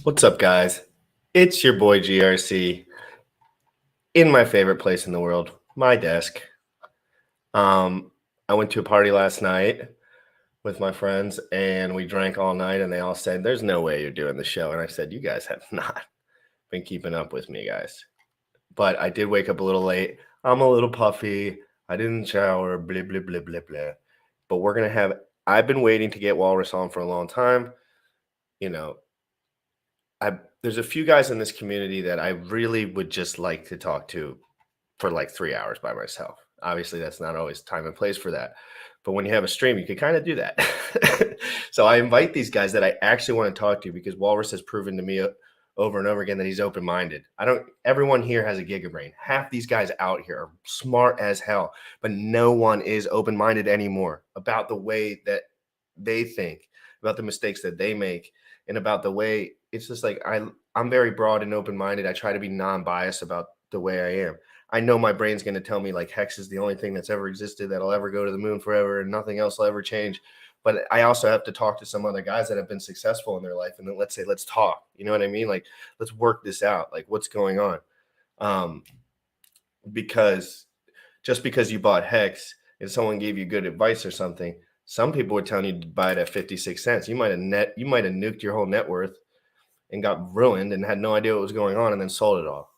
What's up, guys? It's your boy GRC in my favorite place in the world, my desk. I went to a party last night with my friends and we drank all night and they all said, "There's no way you're doing the show." And I said, "You guys have not been keeping up with me, guys." But I did wake up a little late. I'm a little puffy. I didn't shower, blah, blah, blah, blah, blah. But I've been waiting to get Walrus on for a long time. You know, there's a few guys in this community that I really would just like to talk to for like 3 hours by myself. Obviously, that's not always time and place for that. But when you have a stream, you can kind of do that. So I invite these guys that I actually want to talk to because Walrus has proven to me over and over again that he's open-minded. Everyone here has a gigabrain. Half these guys out here are smart as hell, but no one is open-minded anymore about the way that they think, about the mistakes that they make, and about the way it's just like I'm very broad and open-minded. I try to be non-biased about the way I am. I know my brain's going to tell me like Hex is the only thing that's ever existed that'll ever go to the moon forever and nothing else will ever change. But I also have to talk to some other guys that have been successful in their life. And then let's talk, you know what I mean? Like, let's work this out. Like what's going on? Because just because you bought Hex and someone gave you good advice or something, some people were telling you to buy it at 56 cents. You might have nuked your whole net worth and got ruined and had no idea what was going on and then sold it all.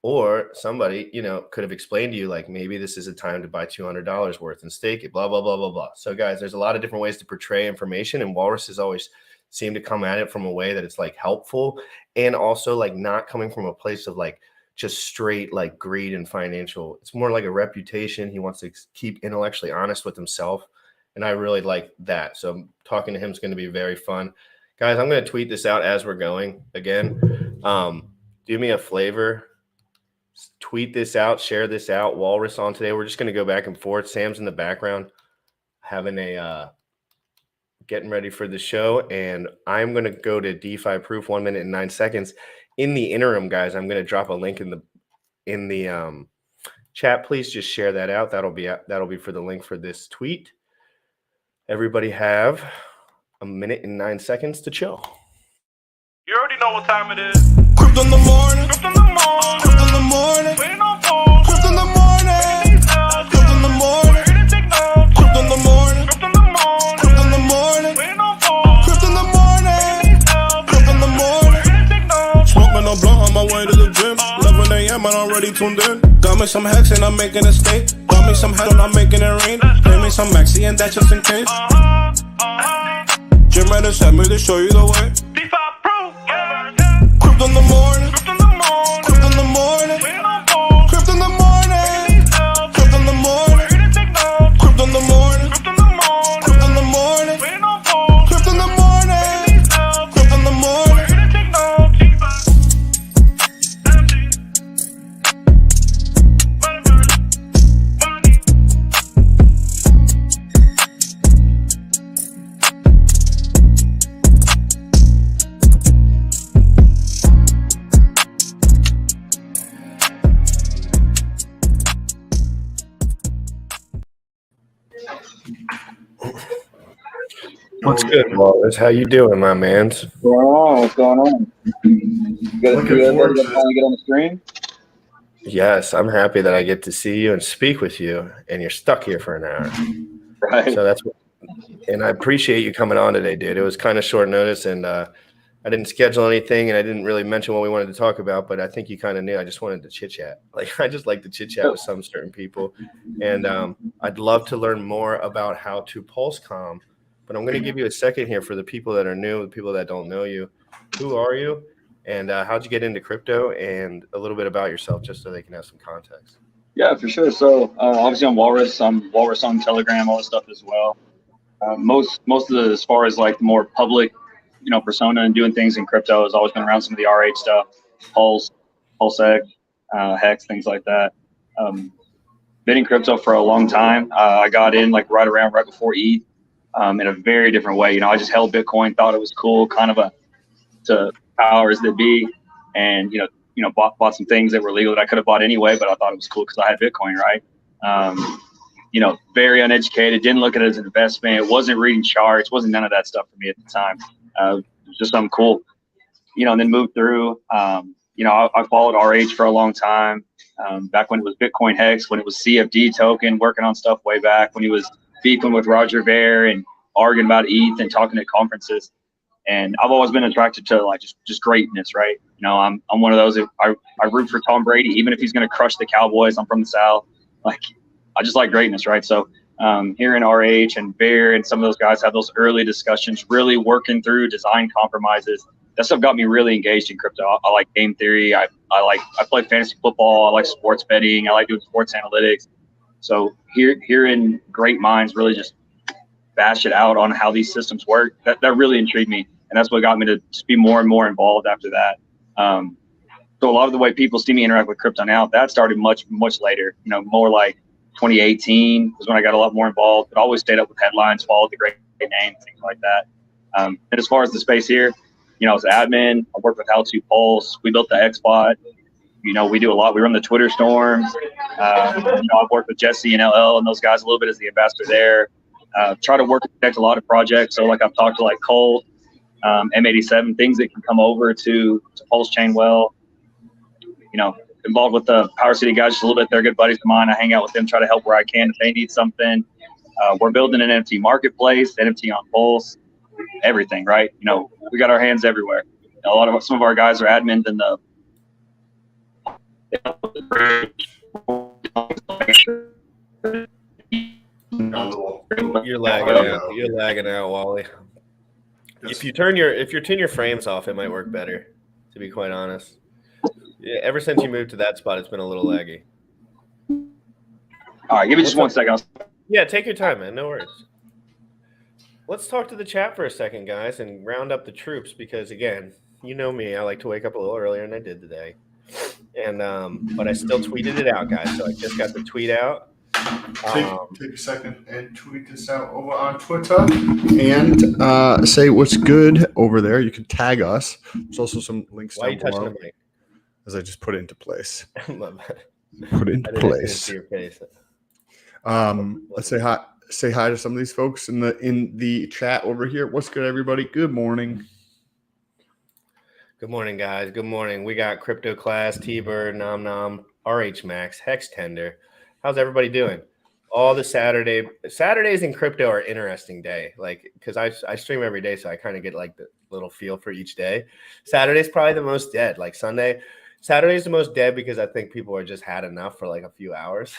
Or somebody, could have explained to you, like, maybe this is a time to buy $200 worth and stake it, blah, blah, blah, blah, blah. So, guys, there's a lot of different ways to portray information, and Walrus has always seemed to come at it from a way that it's, like, helpful and also, like, not coming from a place of, like, just straight, like, greed and financial. It's more like a reputation. He wants to keep intellectually honest with himself, and I really like that. So talking to him is going to be very fun. Guys, I'm going to tweet this out as we're going again. Do me a flavor. Tweet this out, share this out. Walrus on today. We're just going to go back and forth. Sam's in the background having getting ready for the show. And I'm going to go to DeFi proof 1 minute and 9 seconds. In the interim, guys, I'm going to drop a link in the chat. Please just share that out. That'll be for the link for this tweet. Everybody have a minute and 9 seconds to chill. You already know what time it is. Crypto in the morning. Crypto in the morning. Crypto in the morning. Waiting on phone. Crypto in the morning. Crypto in the morning. Crypto in the morning. Crypto in the morning. Crypto in the morning. Waiting on phone. Crypto in the morning. Crypto in the morning. Smoking no blunt on my way to the gym. 11 a.m. and I'm already tuned in. Got me some Hex and I'm making a stake. Got me some Hex and I'm making it rain. Pay me some Maxi and that's just in case. Jim ready set me to show you the way. Crypto in the morning, crypto in the morning, crypto in the morning, crypto in the morning, crypto in the morning, crypto in the morning, crypto in the morning, crypto in the morning, crypto in the morning, crypto in the morning. What's good, Walrus? How you doing, my man? What's going on? You guys finally get on the stream? Yes, I'm happy that I get to see you and speak with you, and you're stuck here for an hour. Right. So and I appreciate you coming on today, dude. It was kind of short notice, and I didn't schedule anything, and I didn't really mention what we wanted to talk about, but I think you kind of knew. I just wanted to chit-chat. Like, I just like to chit-chat with some certain people, and I'd love to learn more about Howtopulsecom. But I'm going to give you a second here for the people that are new, the people that don't know you. Who are you? And how'd you get into crypto? And a little bit about yourself, just so they can have some context. Yeah, for sure. So obviously I'm Walrus. I'm Walrus on Telegram, all this stuff as well. Most of the, as far as like the more public, persona and doing things in crypto has always been around some of the RH stuff, Pulsec, Hex, things like that. Been in crypto for a long time. I got in like right before ETH. In a very different way. I just held Bitcoin, thought it was cool, kind of to powers that be, and bought some things that were legal that I could have bought anyway, but I thought it was cool because I had Bitcoin, right? Very uneducated, didn't look at it as an investment. It wasn't reading charts, wasn't none of that stuff for me at the time. It was just something cool. and then moved through. I followed RH for a long time. Back when it was Bitcoin Hex, when it was CFD token, working on stuff way back when he was beefing with Roger Ver and arguing about ETH and talking at conferences. And I've always been attracted to like just greatness, right? I'm one of those. I root for Tom Brady, even if he's going to crush the Cowboys. I'm from the South. Like, I just like greatness, right? So hearing RH and Bear and some of those guys have those early discussions, really working through design compromises. That stuff got me really engaged in crypto. I like game theory. I play fantasy football. I like sports betting. I like doing sports analytics. So hearing great minds really just bash it out on how these systems work, that really intrigued me. And that's what got me to just be more and more involved after that. So a lot of the way people see me interact with crypto now, that started much, much later, more like 2018 was when I got a lot more involved, but always stayed up with headlines, followed the great names, things like that. And as far as the space here, I was admin. I worked with Howtopulsecom. We built the Xbot. We do a lot. We run the Twitter storms. I've worked with Jesse and LL and those guys a little bit as the ambassador there. Try to work and connect a lot of projects. So like I've talked to like Colt, M87, things that can come over to Pulse Chain well. Involved with the Power City guys just a little bit. They're good buddies of mine. I hang out with them, try to help where I can if they need something. We're building an NFT marketplace, NFT on Pulse, everything, right? We got our hands everywhere. Some of our guys are admins in the You're lagging out. You're lagging out, Wally. If you turn your frames off, it might work better, to be quite honest. Yeah, ever since you moved to that spot, it's been a little laggy. All right, give me just 1 second. Yeah, take your time, man. No worries. Let's talk to the chat for a second, guys, and round up the troops because, again, you know me. I like to wake up a little earlier than I did today. And but I still tweeted it out, guys. So I just got the tweet out. Take a second and tweet this out over on Twitter and say what's good over there. You can tag us. There's also some links Why are you down touching below the mic? as I just put it into place. My bad. Put it into place. See your face. Let's say hi. Say hi to some of these folks in the chat over here. What's good, everybody? Good morning. Good morning, guys. Good morning. We got Crypto Class, T-Bird, Nom Nom, RH Max, Hex Tender. How's everybody doing? All the Saturdays in crypto are an interesting day, like because I stream every day, so I kind of get like the little feel for each day. Saturday's probably the most dead. Like Saturday's the most dead because I think people are just had enough for like a few hours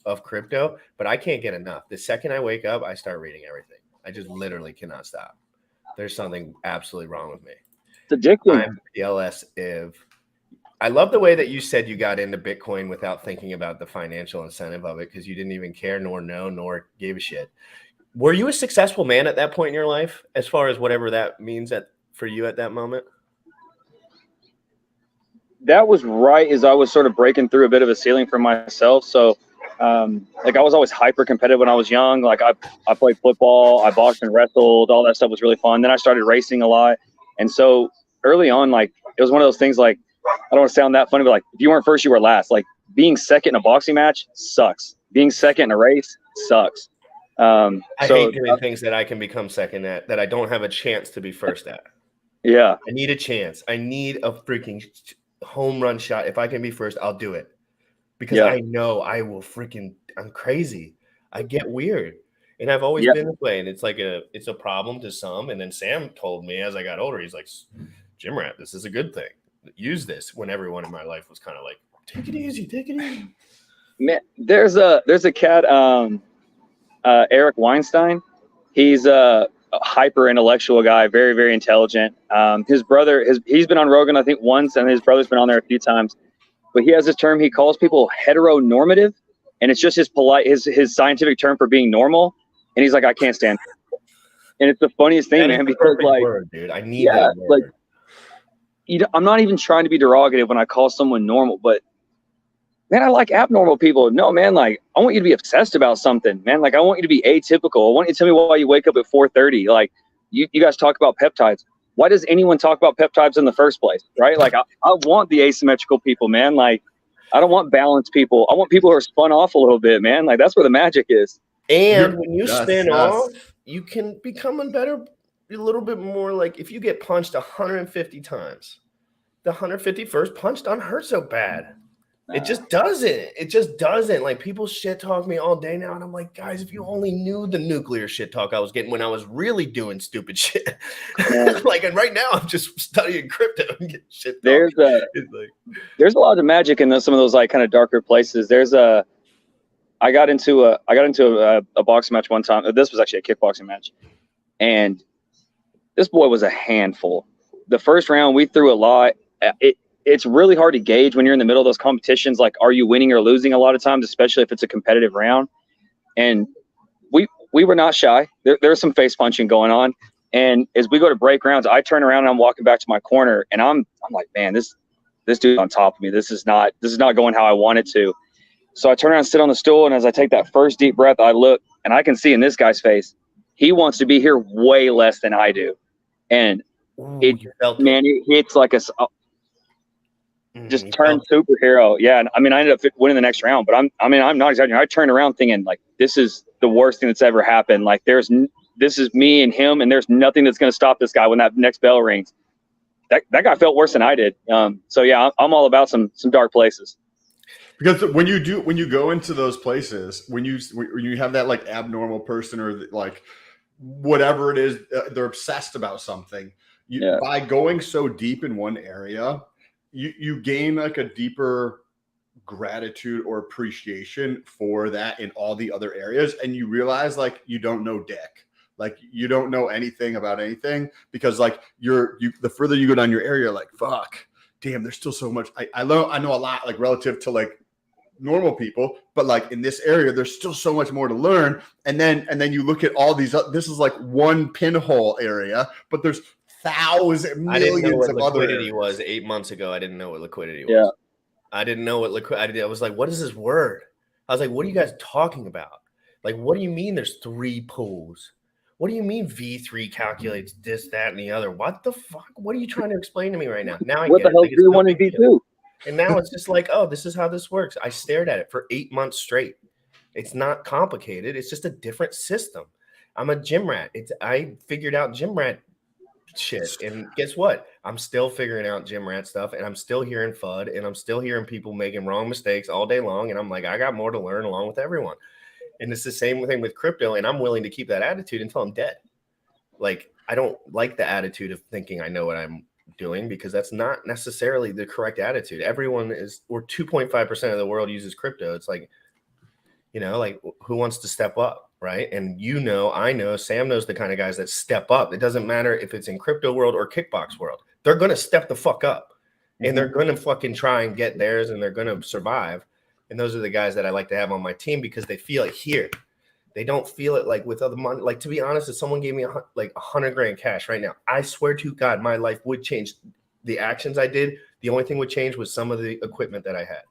of crypto, but I can't get enough. The second I wake up, I start reading everything. I just literally cannot stop. There's something absolutely wrong with me. It's addictive. I'm PLS Iv. I love the way that you said you got into Bitcoin without thinking about the financial incentive of it because you didn't even care nor know nor gave a shit. Were you a successful man at that point in your life as far as whatever that means for you at that moment? That was right as I was sort of breaking through a bit of a ceiling for myself. So like I was always hyper competitive when I was young. Like I played football, I boxed and wrestled, all that stuff was really fun. Then I started racing a lot. And so early on, like it was one of those things like, I don't want to sound that funny, but like if you weren't first, you were last. Like being second in a boxing match sucks. Being second in a race sucks. I hate doing things that I can become second at that I don't have a chance to be first at. Yeah. I need a chance. I need a freaking home run shot. If I can be first, I'll do it. Because I know I will I'm crazy. I get weird. And I've always been this way. And it's like it's a problem to some. And then Sam told me as I got older, he's like, Jim Rat, this is a good thing. Use this when everyone in my life was kind of like, take it easy. Man, there's a cat, Eric Weinstein. He's a hyper intellectual guy, very, very intelligent. His brother, he's been on Rogan, I think once, and his brother's been on there a few times. But he has this term he calls people heteronormative, and it's just his scientific term for being normal. And he's like, I can't stand it. And it's the funniest thing, man, because like, word, dude. I need that word. Like, I'm not even trying to be derogative when I call someone normal, but man, I like abnormal people. No, man, like I want you to be obsessed about something, man. Like I want you to be atypical. I want you to tell me why you wake up at 4:30. Like you guys talk about peptides. Why does anyone talk about peptides in the first place, right? Like I want the asymmetrical people, man. Like I don't want balanced people. I want people who are spun off a little bit, man. Like that's where the magic is. And when you spin off, you can become a little bit more like if you get punched 150 times, the 151st punch doesn't hurt so bad. It just doesn't. It just doesn't. Like, people shit talk me all day now, and I'm like, guys, if you only knew the nuclear shit talk I was getting when I was really doing stupid shit. Like, and right now I'm just studying crypto and getting shit talk. There's a lot of magic in some of those like kind of darker places. I got into a boxing match one time. This was actually a kickboxing match, and this boy was a handful. The first round we threw a lot. It's really hard to gauge when you're in the middle of those competitions. Like, are you winning or losing a lot of times, especially if it's a competitive round? And we were not shy. There's some face punching going on. And as we go to break rounds, I turn around and I'm walking back to my corner, and I'm like, man, this dude's on top of me. This is not going how I want it to. So I turn around and sit on the stool, and as I take that first deep breath, I look, and I can see in this guy's face, he wants to be here way less than I do. And it hits like just turned superhero. Yeah. And I mean, I ended up winning the next round, but I'm not exaggerating. I turned around thinking like, this is the worst thing that's ever happened. Like, this is me and him, and there's nothing that's going to stop this guy when that next bell rings. That guy felt worse than I did. So yeah, I'm all about some dark places. Because when you go into those places, when you have that like abnormal person or like whatever it is, they're obsessed about something. By going so deep in one area, you gain like a deeper gratitude or appreciation for that in all the other areas. And you realize like you don't know dick. Like, you don't know anything about anything, because like the further you go down your area, like, fuck, damn, there's still so much. I know a lot, like, relative to like normal people, but like in this area, there's still so much more to learn. And then you look at all these, this is like one pinhole area, but there's millions of other. I didn't know what liquidity was 8 months ago. I didn't know what liquidity was. I didn't know what liquidity. I was like, what is this word? I was like, what are you guys talking about? Like, what do you mean there's 3 pools? What do you mean V3 calculates this, that, and the other? What the fuck? What are you trying to explain to me right now? Now I get it. What the hell is V1 and V2? And now it's just like, oh, this is how this works. I stared at it for 8 months straight. It's not complicated. It's just a different system. I'm a gym rat. I figured out gym rat shit. And guess what? I'm still figuring out gym rat stuff, and I'm still hearing FUD, and I'm still hearing people making wrong mistakes all day long. And I'm like, I got more to learn along with everyone. And it's the same thing with crypto, and I'm willing to keep that attitude until I'm dead. Like, I don't like the attitude of thinking I know what I'm doing, because that's not necessarily the correct attitude. Everyone is, or 2.5% of the world uses crypto. It's like, like, who wants to step up, right? And I know, Sam knows the kind of guys that step up. It doesn't matter if it's in crypto world or kickbox world. They're going to step the fuck up, and they're going to fucking try and get theirs, and they're going to survive. And those are the guys that I like to have on my team, because they feel it here. They don't feel it like with other money. Like, to be honest, if someone gave me $100,000 cash right now, I swear to God, my life would change. The actions I did, the only thing would change was some of the equipment that I had.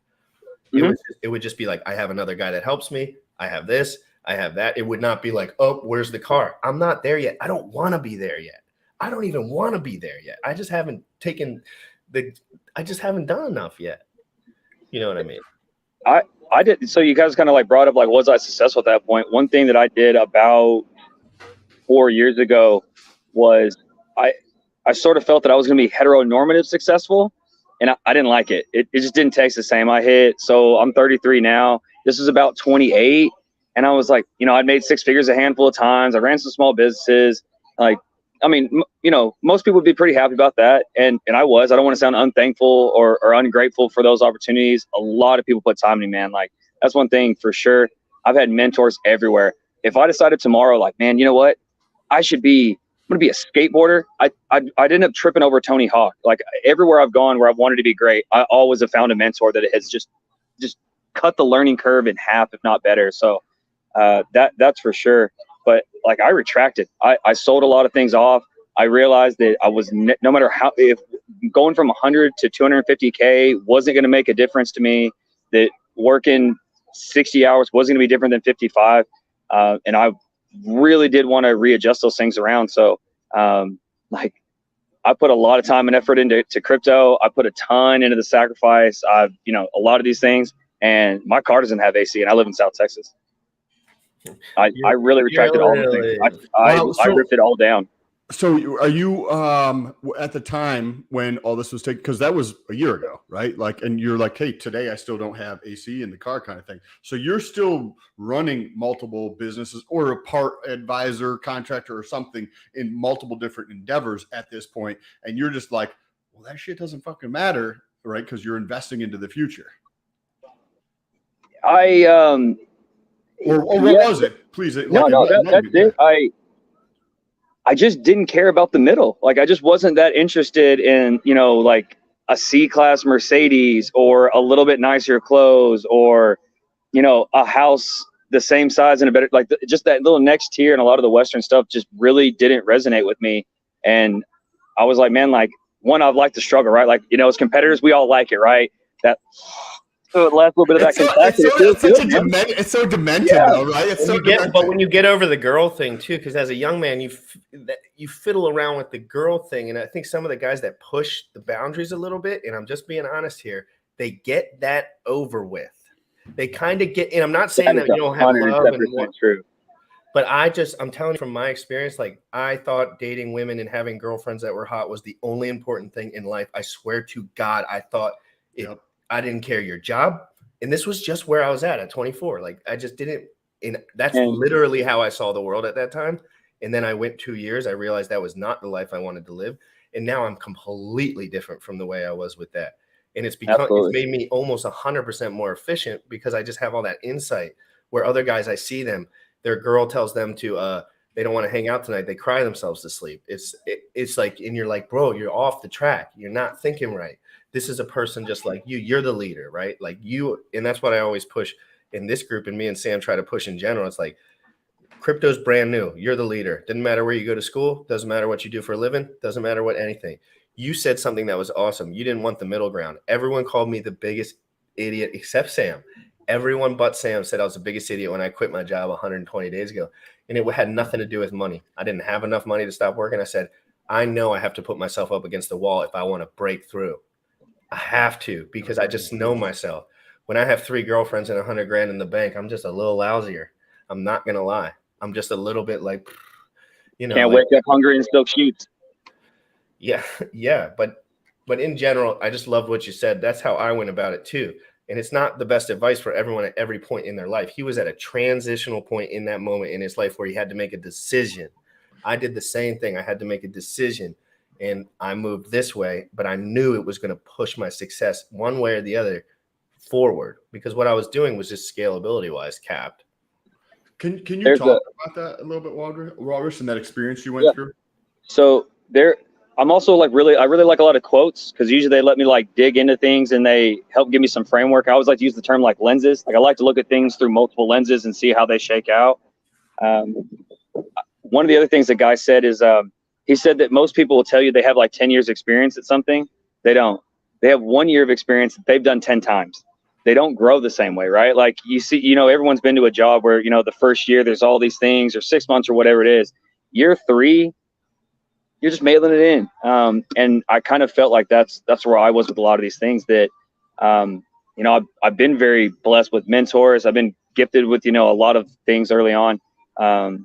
It would just be like, I have another guy that helps me. I have this, I have that. It would not be like, oh, where's the car? I'm not there yet. I don't want to be there yet. I don't even want to be there yet. I just haven't done enough yet. You know what I mean? I did. So you guys kind of like brought up, like, was I successful at that point? One thing that I did about 4 years ago was I sort of felt that I was going to be heteronormative successful, and I didn't like it. It just didn't taste the same. So I'm 33 now. This is about 28. And I was like, I'd made 6 figures a handful of times. I ran some small businesses. Like, I mean, most people would be pretty happy about that. And I was. I don't want to sound unthankful or ungrateful for those opportunities. A lot of people put time in me, man. Like, that's one thing for sure. I've had mentors everywhere. If I decided tomorrow, like, man, you know what? I'm going to be a skateboarder. I'd end up tripping over Tony Hawk. Like, everywhere I've gone where I've wanted to be great, I always have found a mentor that has just cut the learning curve in half, if not better. So that's for sure. But like, I retracted. I sold a lot of things off. I realized that I was no matter how, if going from 100 to 250K wasn't going to make a difference to me, that working 60 hours wasn't going to be different than 55. And I really did want to readjust those things around. So like, I put a lot of time and effort into crypto. I put a ton into the sacrifice. A lot of these things, and my car doesn't have AC, and I live in South Texas. I really retracted all the things. I ripped it all down. So are you at the time when all this was taken, because that was a year ago, right? Like, and you're like, hey, today I still don't have AC in the car kind of thing. So you're still running multiple businesses or a part advisor, contractor or something in multiple different endeavors at this point. And you're just like, well, that shit doesn't fucking matter, right? Because you're investing into the future. Or what was it? Please. That's it. I just didn't care about the middle. Like, I just wasn't that interested in, like a C-class Mercedes or a little bit nicer clothes or, a house the same size and a better, like just that little next tier. And a lot of the Western stuff just really didn't resonate with me. And I was like, man, like, one, I've liked the struggle, right? Like, as competitors, we all like it, right? That last little bit of that contraction. It's so demented, though, right? It's so demented. But when you get over the girl thing too, because as a young man, you fiddle around with the girl thing, and I think some of the guys that push the boundaries a little bit, and I'm just being honest here, they get that over with. They kind of get, and I'm not saying that you don't have love and more, true. but I'm telling you from my experience, like I thought dating women and having girlfriends that were hot was the only important thing in life. I swear to God, I thought I didn't care your job. And this was just where I was at 24. Like I just didn't, and that's literally how I saw the world at that time. And then I went 2 years. I realized that was not the life I wanted to live. And now I'm completely different from the way I was with that. And it's made me almost 100% more efficient because I just have all that insight where other guys, I see them, their girl tells them to, they don't want to hang out tonight. They cry themselves to sleep. It's like, and you're like, bro, you're off the track. You're not thinking right. This is a person just like you. You're the leader, right? Like you, and that's what I always push in this group, and me and Sam try to push in general. It's like crypto's brand new. You're the leader. Doesn't matter where you go to school. Doesn't matter what you do for a living. Doesn't matter what anything. You said something that was awesome. You didn't want the middle ground. Everyone called me the biggest idiot except Sam. Everyone but Sam said I was the biggest idiot when I quit my job 120 days ago. And it had nothing to do with money. I didn't have enough money to stop working. I said, I know I have to put myself up against the wall if I want to break through. I have to, because I just know myself. When I have 3 girlfriends and 100 grand in the bank, I'm just a little lousier. I'm not going to lie. I'm just a little bit like, can't wake up hungry and still shoot. Yeah. But in general, I just loved what you said. That's how I went about it too. And it's not the best advice for everyone at every point in their life. He was at a transitional point in that moment in his life where he had to make a decision. I did the same thing. I had to make a decision, and I moved this way, but I knew it was going to push my success one way or the other forward, because what I was doing was just scalability wise capped. Can you talk about that a little bit, Walrus, and that experience you went through? So I'm also like I really like a lot of quotes, because usually they let me like dig into things and they help give me some framework. I always like to use the term like lenses. Like I like to look at things through multiple lenses and see how they shake out. One of the other things the guy said is he said that most people will tell you they have like 10 years experience at something. They don't. They have 1 year of experience that they've done 10 times. They don't grow the same way, right? Like you see, everyone's been to a job where, the first year there's all these things, or 6 months or whatever it is. Year 3, you're just mailing it in. And I kind of felt like that's where I was with a lot of these things that, I've been very blessed with mentors. I've been gifted with, a lot of things early on, that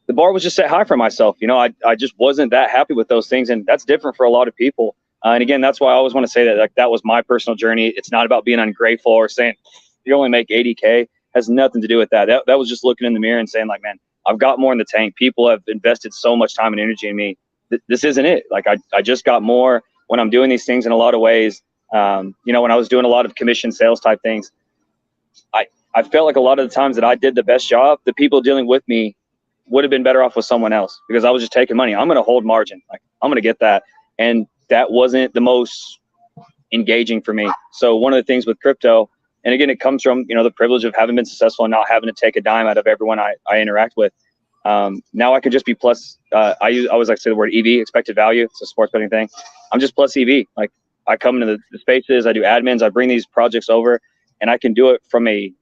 the bar was just set high for myself. I just wasn't that happy with those things. And that's different for a lot of people. And again, that's why I always want to say that, like, that was my personal journey. It's not about being ungrateful or saying you only make 80K. Has nothing to do with that. That was just looking in the mirror and saying, like, man, I've got more in the tank. People have invested so much time and energy in me. This isn't it. Like, I just got more when I'm doing these things in a lot of ways. When I was doing a lot of commission sales type things, I felt like a lot of the times that I did the best job, the people dealing with me would have been better off with someone else, because I was just taking money. I'm going to hold margin. Like, I'm going to get that. And that wasn't the most engaging for me. So one of the things with crypto, and again, it comes from, the privilege of having been successful and not having to take a dime out of everyone I interact with. Now I could just be plus, I always like to say the word EV, expected value. It's a sports betting thing. I'm just plus EV. Like, I come into the spaces, I do admins, I bring these projects over, and I can do it from a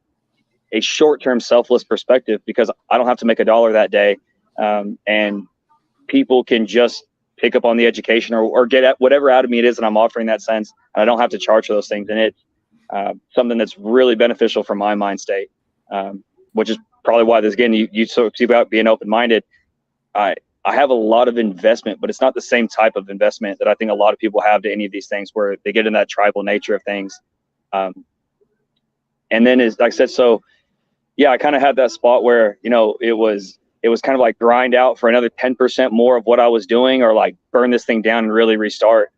short-term selfless perspective, because I don't have to make $1 that day. And people can just pick up on the education or get at whatever out of me it is that I'm offering that sense. And I don't have to charge for those things. And it's something that's really beneficial for my mind state, which is probably why this, again, you talk about being open-minded. I have a lot of investment, but it's not the same type of investment that I think a lot of people have to any of these things, where they get in that tribal nature of things. And then, as like I said, so yeah, I kind of had that spot where, you know, it was kind of like grind out for another 10% more of what I was doing, or like burn this thing down and really restart.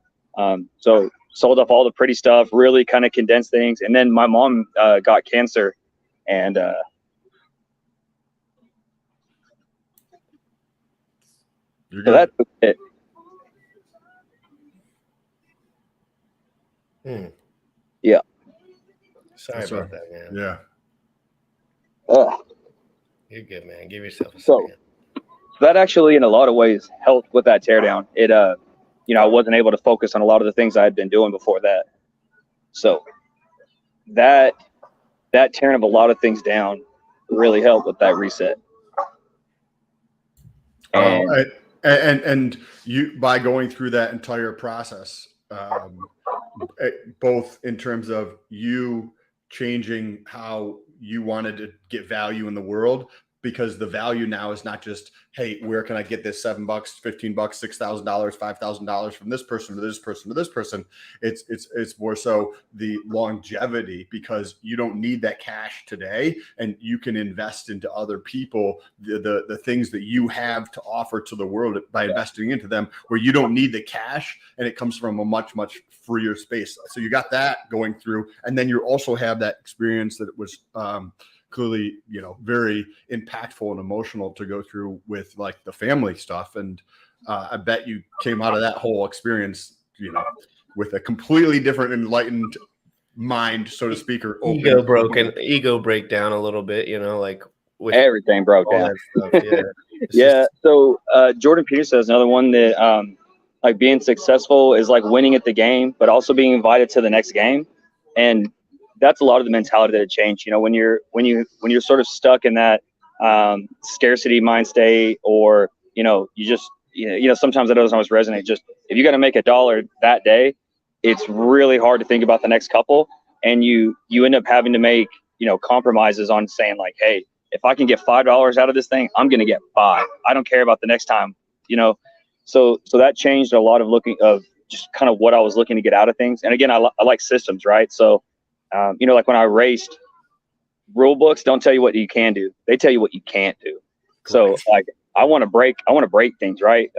So sold off all the pretty stuff, really kind of condensed things. And then my mom got cancer, and so that's it. Yeah. Sorry about that, man. Yeah. You're good, man. Give yourself a second. So that actually, in a lot of ways, helped with that teardown. It, you know, I wasn't able to focus on a lot of the things I had been doing before that. So that tearing of a lot of things down really helped with that reset. And you, by going through that entire process, both in terms of you changing how you wanted to get value in the world, because the value now is not just, hey, where can I get this $7, $15, $6,000, $5,000 from this person to this person to this person? It's more so the longevity, because you don't need that cash today, and you can invest into other people, the things that you have to offer to the world by investing into them, where you don't need the cash, and it comes from a much, much freer space. So you got that going through, and then you also have that experience that it was clearly, you know, very impactful and emotional to go through with like the family stuff. And I bet you came out of that whole experience, you know, with a completely different, enlightened mind, so to speak, or open. Ego breakdown a little bit, you know, like with everything broke down. Stuff, yeah. Yeah. So Jordan Peterson is another one that like being successful is like winning at the game, but also being invited to the next game. And that's a lot of the mentality that had changed. You know, when you're sort of stuck in that scarcity mind state, or, you know, you just, you know, sometimes that doesn't always resonate. Just if you got to make $1 that day, it's really hard to think about the next couple. And you end up having to make, you know, compromises on saying like, hey, if I can get $5 out of this thing, I'm going to get 5. I don't care about the next time, you know? So that changed a lot of just kind of what I was looking to get out of things. And again, I like systems, right? So, you know, like when I raced, rule books don't tell you what you can do. They tell you what you can't do. So like, I want to break things. Right.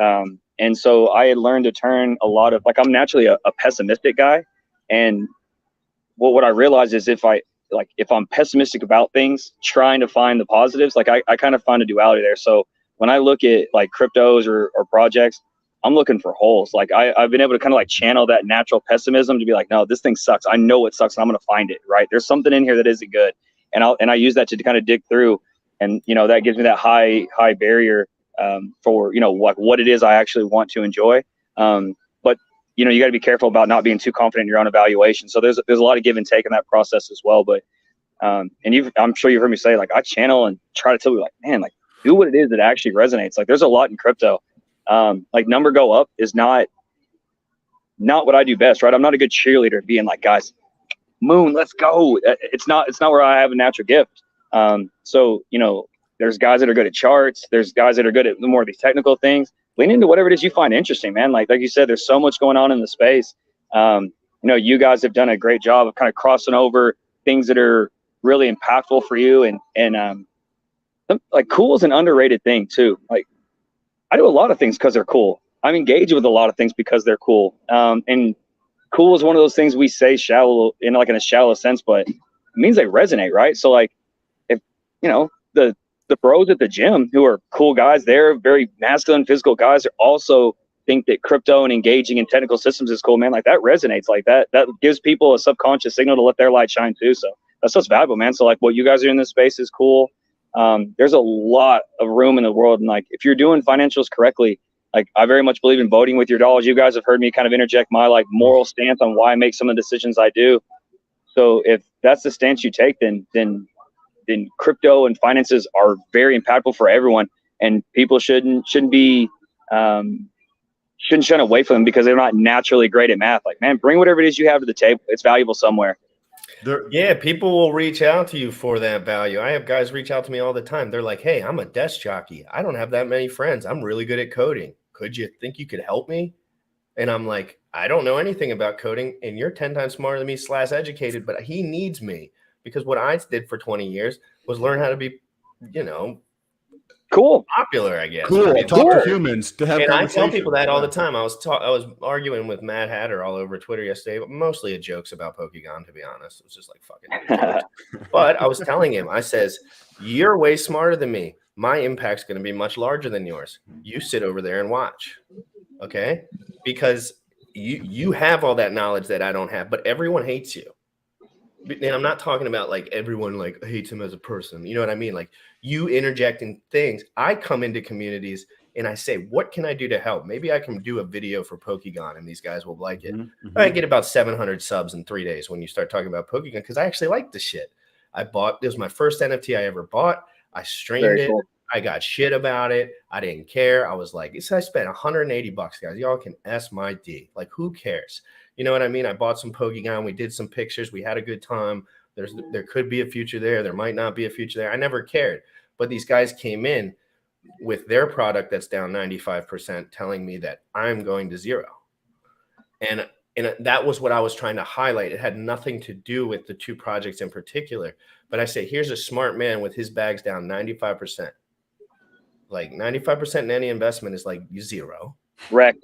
And so I had learned to turn a lot of, like, I'm naturally a pessimistic guy. And what I realized is if I'm pessimistic about things, trying to find the positives, like I kind of find a duality there. So when I look at like cryptos or projects, I'm looking for holes. Like I've been able to kind of like channel that natural pessimism to be like, no, this thing sucks. I know it sucks, and I'm going to find it. Right. There's something in here that isn't good. And I use that to kind of dig through. And, you know, that gives me that high barrier for, you know, what it is I actually want to enjoy. But, you know, you got to be careful about not being too confident in your own evaluation. So there's a lot of give and take in that process as well. But I'm sure you've heard me say, like, I channel and try to tell you, like, man, like, do what it is that actually resonates. Like, there's a lot in crypto. Like, number go up is not what I do best, right? I'm not a good cheerleader being like, guys, moon, let's go. It's not where I have a natural gift. So, you know, there's guys that are good at charts. There's guys that are good at more of these technical things. Lean into whatever it is you find interesting, man. Like you said, there's so much going on in the space. You know, you guys have done a great job of kind of crossing over things that are really impactful for you. And like, cool is an underrated thing too. Like, I do a lot of things because they're cool. I'm engaged with a lot of things because they're cool. And cool is one of those things we say shallow in a shallow sense, but it means they resonate, right? So like, if, you know, the bros at the gym who are cool guys, they're very masculine, physical guys, they also think that crypto and engaging in technical systems is cool, man. Like, that resonates. Like that gives people a subconscious signal to let their light shine too. So that's what's valuable, man. So like, what you guys are in this space is cool. There's a lot of room in the world. And like, if you're doing financials correctly, like, I very much believe in voting with your dollars. You guys have heard me kind of interject my like moral stance on why I make some of the decisions I do. So if that's the stance you take, then crypto and finances are very impactful for everyone, and people shouldn't shun away from them because they're not naturally great at math. Like, man, bring whatever it is you have to the table. It's valuable somewhere. Yeah, people will reach out to you for that value. I have guys reach out to me all the time. They're like, hey, I'm a desk jockey. I don't have that many friends. I'm really good at coding. Could you think you could help me? And I'm like, I don't know anything about coding, and you're 10 times smarter than me / educated, but he needs me, because what I did for 20 years was learn how to be, cool, popular, I guess. Cool. Talk to humans, to have and I conversations. tell people that all the time. I was arguing with Mad Hatter all over Twitter yesterday, but mostly jokes about Pokemon, to be honest. It was just like fucking but I was telling him, I says, you're way smarter than me. My impact's going to be much larger than yours. You sit over there and watch. Okay? Because you have all that knowledge that I don't have, but everyone hates you. And I'm not talking about like everyone like hates him as a person. You know what I mean? Like, you interjecting things. I come into communities and I say, what can I do to help? Maybe I can do a video for Pokemon and these guys will like it. Mm-hmm. I get about 700 subs in 3 days when you start talking about Pokemon, because I actually like the shit. It was my first NFT I ever bought. I streamed it. Cool. I got shit about it. I didn't care. I was like, I spent $180, guys. Y'all can S my D. Like, who cares? You know what I mean? I bought some Pokemon. We did some pictures. We had a good time. There could be a future there. There might not be a future there. I never cared. But these guys came in with their product that's down 95%, telling me that I'm going to zero. And that was what I was trying to highlight. It had nothing to do with the two projects in particular. But I say, here's a smart man with his bags down 95%. Like 95% in any investment is like zero. Wrecked.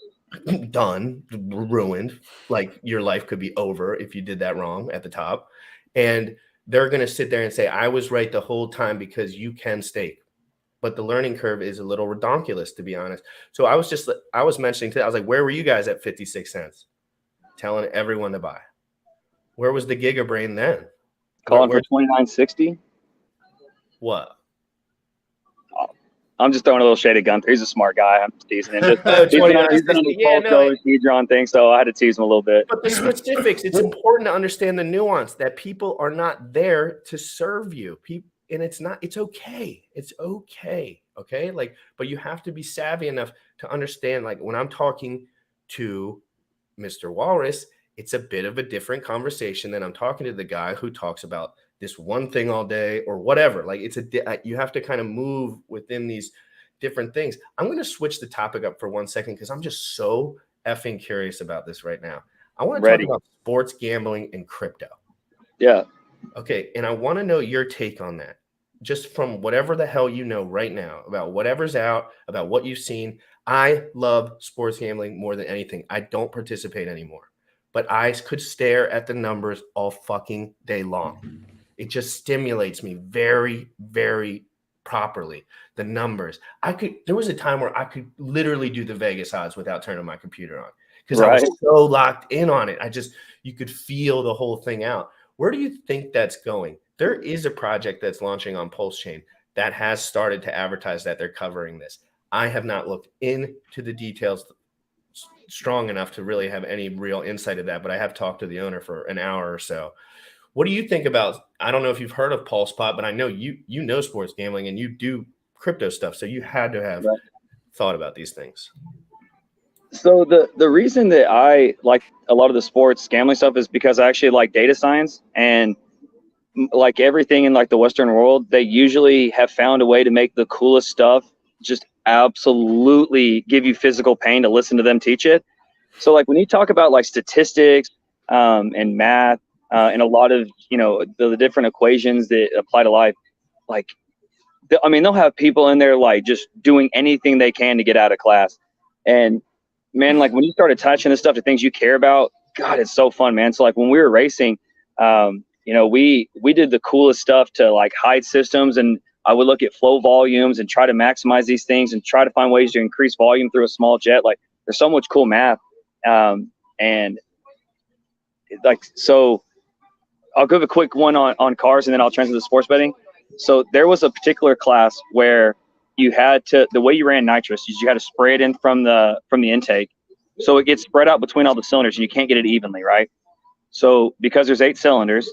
Done, ruined. Like, your life could be over if you did that wrong at the top. And they're going to sit there and say, I was right the whole time because you can stake. But the learning curve is a little redonkulous, to be honest. So I was mentioning today, I was like, where were you guys at 56 cents? Telling everyone to buy. Where was the Giga Brain then? Calling for 29.60. What? I'm just throwing a little shaded gun. He's a smart guy. I'm teasing him. He's been on the Pedron thing, so I had to tease him a little bit. But the specifics, it's important to understand the nuance that people are not there to serve you. And it's okay. It's okay. Okay. Like, but you have to be savvy enough to understand, like, when I'm talking to Mr. Walrus, it's a bit of a different conversation than I'm talking to the guy who talks about this one thing all day or whatever. Like, you have to kind of move within these different things. I'm going to switch the topic up for 1 second, because I'm just so effing curious about this right now. I want to talk about sports gambling and crypto. Yeah. Okay. And I want to know your take on that, just from whatever the hell you know right now about whatever's out, about what you've seen. I love sports gambling more than anything. I don't participate anymore, but I could stare at the numbers all fucking day long. It just stimulates me very, very properly. The numbers. There was a time where I could literally do the Vegas odds without turning my computer on, because I was so locked in on it. You could feel the whole thing out. Where do you think that's going? There is a project that's launching on Pulse Chain that has started to advertise that they're covering this. I have not looked into the details strong enough to really have any real insight of that, but I have talked to the owner for an hour or so. What do you think about, I don't know if you've heard of PulsePot, but I know you know sports gambling and you do crypto stuff, so you had to have thought about these things. So the reason that I like a lot of the sports gambling stuff is because I actually like data science, and like everything in like the Western world, they usually have found a way to make the coolest stuff just absolutely give you physical pain to listen to them teach it. So like when you talk about like statistics and math and a lot of, the different equations that apply to life, like, they'll have people in there like just doing anything they can to get out of class. And man, like when you start attaching this stuff to things you care about, God, it's so fun, man. So like when we were racing, we did the coolest stuff to like hide systems, and I would look at flow volumes and try to maximize these things and try to find ways to increase volume through a small jet. Like there's so much cool math. And like, so I'll give a quick one on cars and then I'll transfer to sports betting. So there was a particular class where you had to, the way you ran nitrous is you had to spray it in from the intake. So it gets spread out between all the cylinders and you can't get it evenly, right? So because there's 8 cylinders,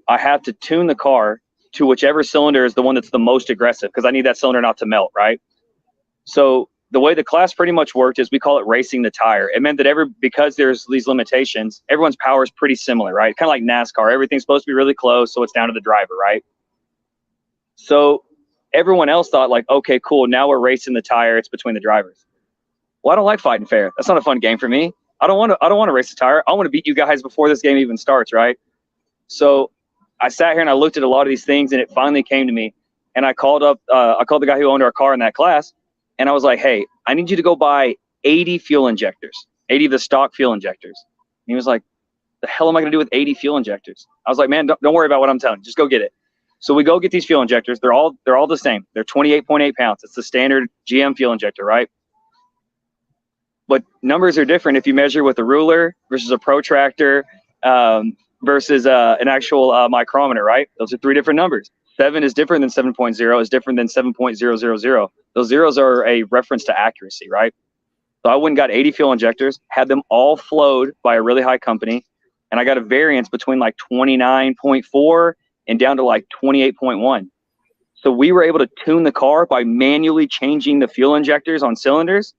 I have to tune the car to whichever cylinder is the one that's the most aggressive, because I need that cylinder not to melt, right? So the way the class pretty much worked is we call it racing the tire. It meant that because there's these limitations, everyone's power is pretty similar, right? Kind of like NASCAR. Everything's supposed to be really close, so it's down to the driver, right? So everyone else thought like, okay, cool, now we're racing the tire. It's between the drivers. Well, I don't like fighting fair. That's not a fun game for me. I don't want to race the tire. I want to beat you guys before this game even starts, right? So I sat here and I looked at a lot of these things, and it finally came to me. And I called the guy who owned our car in that class, and I was like, hey, I need you to go buy 80 fuel injectors, 80 of the stock fuel injectors. And he was like, the hell am I going to do with 80 fuel injectors? I was like, man, don't worry about what I'm telling you. Just go get it. So we go get these fuel injectors. They're all the same. They're 28.8 pounds. It's the standard GM fuel injector, right? But numbers are different if you measure with a ruler versus a protractor versus an actual micrometer, right? Those are 3 different numbers. 7 is different than 7.0, is different than 7.000. Those zeros are a reference to accuracy, right? So I went and got 80 fuel injectors, had them all flowed by a really high company, and I got a variance between like 29.4 and down to like 28.1. So we were able to tune the car by manually changing the fuel injectors on cylinders,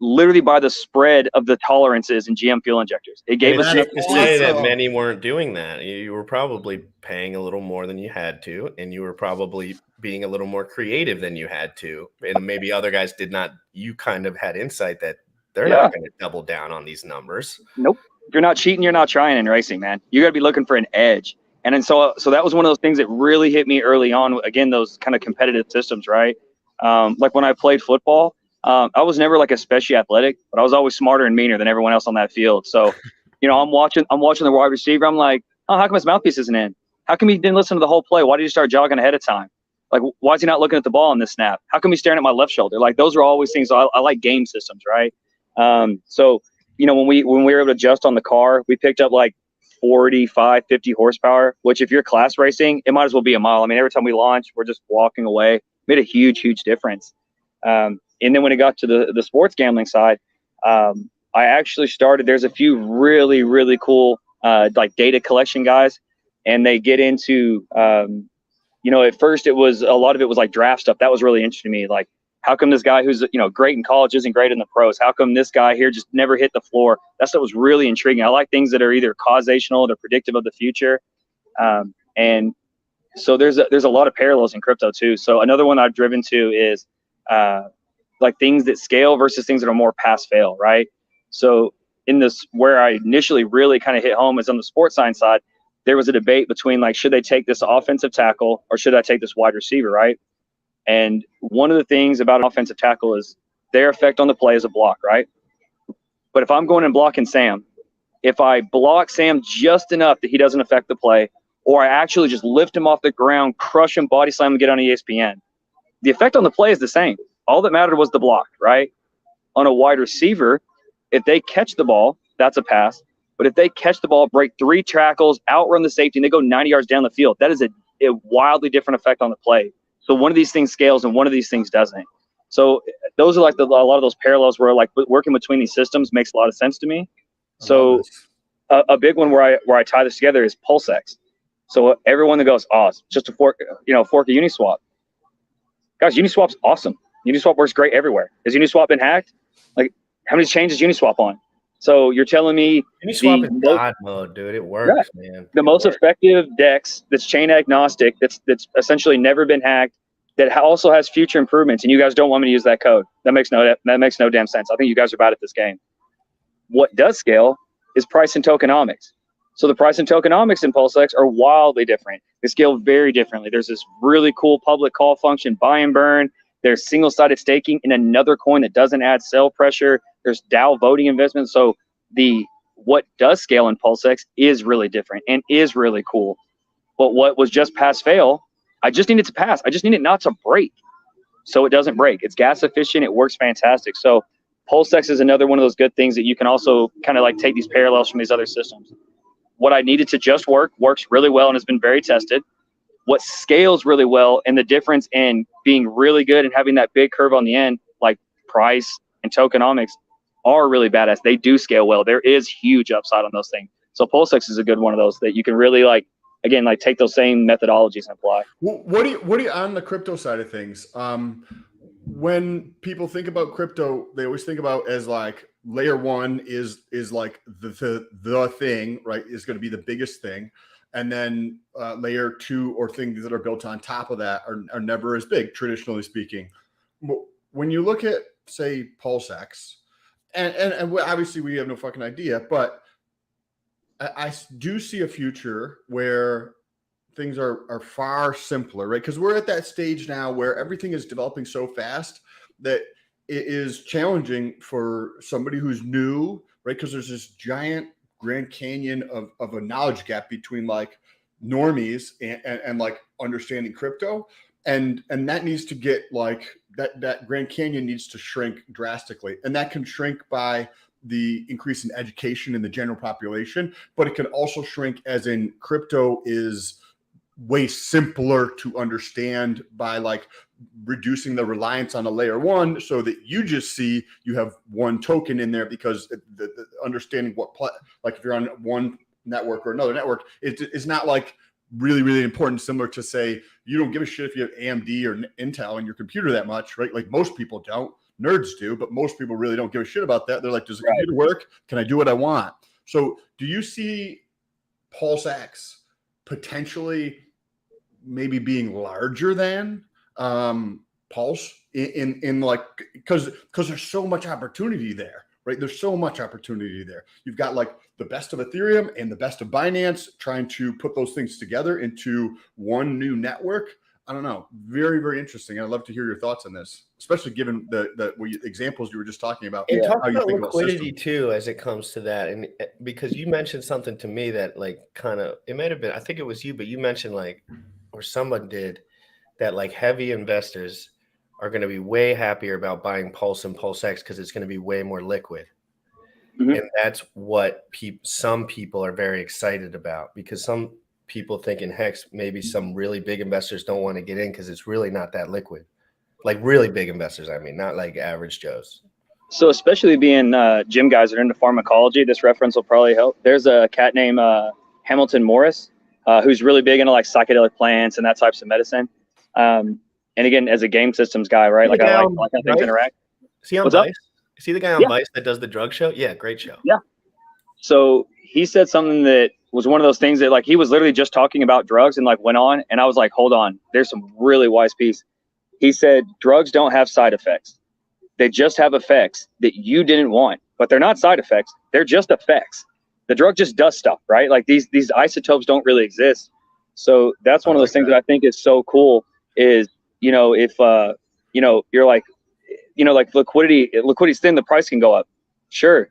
literally by the spread of the tolerances in GM fuel injectors. It gave us to say that many weren't doing that. You were probably paying a little more than you had to, and you were probably being a little more creative than you had to. And maybe other guys did not. You kind of had insight that they're not going to double down on these numbers. Nope. If you're not cheating, you're not trying in racing, man. You got to be looking for an edge. And then so that was one of those things that really hit me early on. Again, those kind of competitive systems, right? Like when I played football, I was never like especially athletic, but I was always smarter and meaner than everyone else on that field. So, I'm watching the wide receiver. I'm like, oh, how come his mouthpiece isn't in? How come he didn't listen to the whole play? Why did he start jogging ahead of time? Like, why is he not looking at the ball on this snap? How come he's staring at my left shoulder? Like, those are always things. So I like game systems, right? So, when we were able to adjust on the car, we picked up like 45, 50 horsepower, which if you're class racing, it might as well be a mile. I mean, every time we launch, we're just walking away. Made a huge, huge difference. And then when it got to the sports gambling side, I actually started, there's a few really, really cool like data collection guys, and they get into, at first a lot of it was like draft stuff. That was really interesting to me. Like, how come this guy who's, great in college isn't great in the pros? How come this guy here just never hit the floor? That stuff was really intriguing. I like things that are either causational or predictive of the future. And so there's a lot of parallels in crypto too. So another one I've driven to is like things that scale versus things that are more pass fail, right? So in this, where I initially really kind of hit home is on the sports science side. There was a debate between like, should they take this offensive tackle or should I take this wide receiver, right? And one of the things about an offensive tackle is their effect on the play is a block, right? But if I'm going and blocking Sam, if I block Sam just enough that he doesn't affect the play, or I actually just lift him off the ground, crush him, body slam him, get on ESPN, the effect on the play is the same. All that mattered was the block, right? On a wide receiver, if they catch the ball, that's a pass. But if they catch the ball, break 3 tackles, outrun the safety, and they go 90 yards down the field, that is a wildly different effect on the play. So one of these things scales and one of these things doesn't. So those are like a lot of those parallels where like working between these systems makes a lot of sense to me. So a big one where I tie this together is PulseX. So everyone that goes, oh, it's just a fork of Uniswap. Guys, Uniswap's awesome. Uniswap works great everywhere. Has Uniswap been hacked? Like, how many chains is Uniswap on? So you're telling me Uniswap is God mode, dude. It works, man. The most effective DEX that's chain agnostic, that's essentially never been hacked, that also has future improvements, and you guys don't want me to use that code. That makes no damn sense. I think you guys are bad at this game. What does scale is price and tokenomics. So the price and tokenomics in PulseX are wildly different. They scale very differently. There's this really cool public call function, buy and burn. There's single-sided staking in another coin that doesn't add sell pressure. There's DAO voting investments. So what does scale in PulseX is really different and is really cool. But what was just pass fail, I just need it to pass. I just need it not to break. So it doesn't break. It's gas efficient. It works fantastic. So PulseX is another one of those good things that you can also kind of like take these parallels from these other systems. What I needed to just works really well and has been very tested. What scales really well, and the difference in being really good and having that big curve on the end, like price and tokenomics, are really badass. They do scale well. There is huge upside on those things. So PulseX is a good one of those that you can really take those same methodologies and apply. What do you on the crypto side of things? when people think about crypto, they always think about as like layer one is like the thing, right? Is going to be the biggest thing. And then layer two or things that are built on top of that are never as big, traditionally speaking. When you look at, say, PulseX, and obviously we have no fucking idea, but I do see a future where things are far simpler, right? Because we're at that stage now where everything is developing so fast that it is challenging for somebody who's new, right? Because there's this giant Grand Canyon of a knowledge gap between like normies and like understanding crypto. And that needs to get like that Grand Canyon needs to shrink drastically. And that can shrink by the increase in education in the general population, but it can also shrink as in crypto is way simpler to understand by like reducing the reliance on a layer one, so that you just see you have one token in there, because the understanding like if you're on one network or another network, it's not like really important, similar to say you don't give a shit if you have AMD or Intel in your computer that much, right? Like most people don't. Nerds do, but most people really don't give a shit about that. They're like, does the computer work? Can I do what I want? So do you see PulseX potentially maybe being larger than Pulse in like, because there's so much opportunity there, right? There's so much opportunity there. You've got like the best of Ethereum and the best of Binance trying to put those things together into one new network. I don't know. Very, very interesting. I'd love to hear your thoughts on this, especially given the examples you were just talking about. And talk about liquidity too, as it comes to that. And because you mentioned something to me that like kind of, it might have been, I think it was you, but you mentioned like, or someone did, that like heavy investors are going to be way happier about buying Pulse and PulseX because it's going to be way more liquid. Mm-hmm. And that's what some people are very excited about, because some people thinking, heck, maybe some really big investors don't want to get in because it's really not that liquid. Like really big investors, I mean, not like average Joes. So especially being gym guys that are into pharmacology, this reference will probably help. There's a cat named Hamilton Morris, who's really big into like psychedelic plants and that types of medicine. And again, as a game systems guy, right? Like I like how things interact. Is he on Vice? Is he the guy on Vice that does the drug show? Yeah, great show. Yeah. So he said something that was one of those things that like he was literally just talking about drugs and like went on, and I was like, hold on, there's some really wise piece. He said drugs don't have side effects. They just have effects that you didn't want, but they're not side effects. They're just effects. The drug just does stuff, right? Like these isotopes don't really exist. So that's one of those things that I think is so cool is, you know, if, you know, you're like, you know, like liquidity's thin, the price can go up. Sure.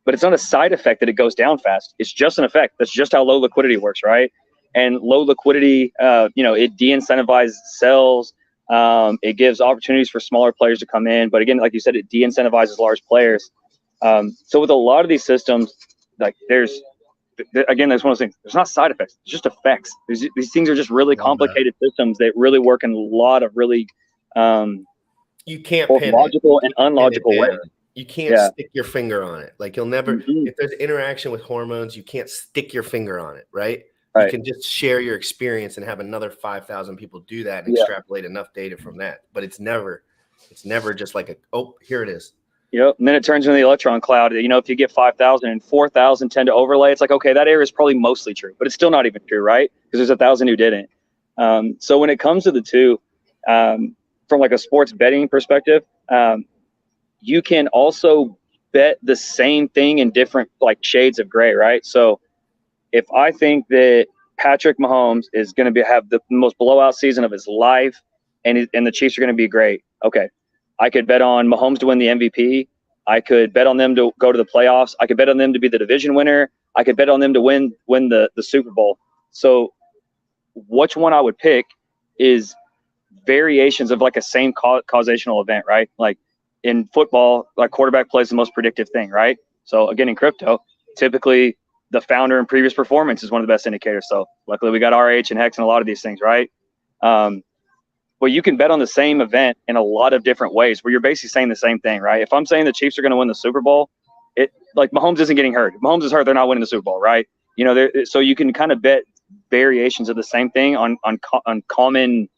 But it's not a side effect that it goes down fast. It's just an effect. That's just how low liquidity works, right? And low liquidity, you know, it de-incentivizes sells. It gives opportunities for smaller players to come in. But again, like you said, it de-incentivizes large players. So with a lot of these systems, like there's one of those things. There's not side effects. It's just effects. These things are just really complicated systems that really work in a lot of really you can't both logical and unlogical ways. You can't stick your finger on it. Like you'll never, if there's interaction with hormones, you can't stick your finger on it, right? You can just share your experience and have another 5,000 people do that and extrapolate enough data from that. But it's never just like here it is. Yep. And then it turns into the electron cloud. You know, if you get 5,000 and 4,000 tend to overlay, it's like, okay, that area is probably mostly true, but it's still not even true, right? Because there's 1,000 who didn't. So when it comes to the two, from like a sports betting perspective, you can also bet the same thing in different like shades of gray, right? So if I think that Patrick Mahomes is going to have the most blowout season of his life and the Chiefs are going to be great, okay, I could bet on Mahomes to win the MVP. I could bet on them to go to the playoffs. I could bet on them to be the division winner. I could bet on them to win the Super Bowl. So which one I would pick is variations of like a same causational event, right? Like in football, like quarterback plays the most predictive thing, right? So again, in crypto, typically the founder and previous performance is one of the best indicators. So luckily we got RH and Hex and a lot of these things, right? But you can bet on the same event in a lot of different ways where you're basically saying the same thing, right? If I'm saying the Chiefs are going to win the Super Bowl, like Mahomes isn't getting hurt. If Mahomes is hurt, they're not winning the Super Bowl, right? You know, so you can kind of bet variations of the same thing on common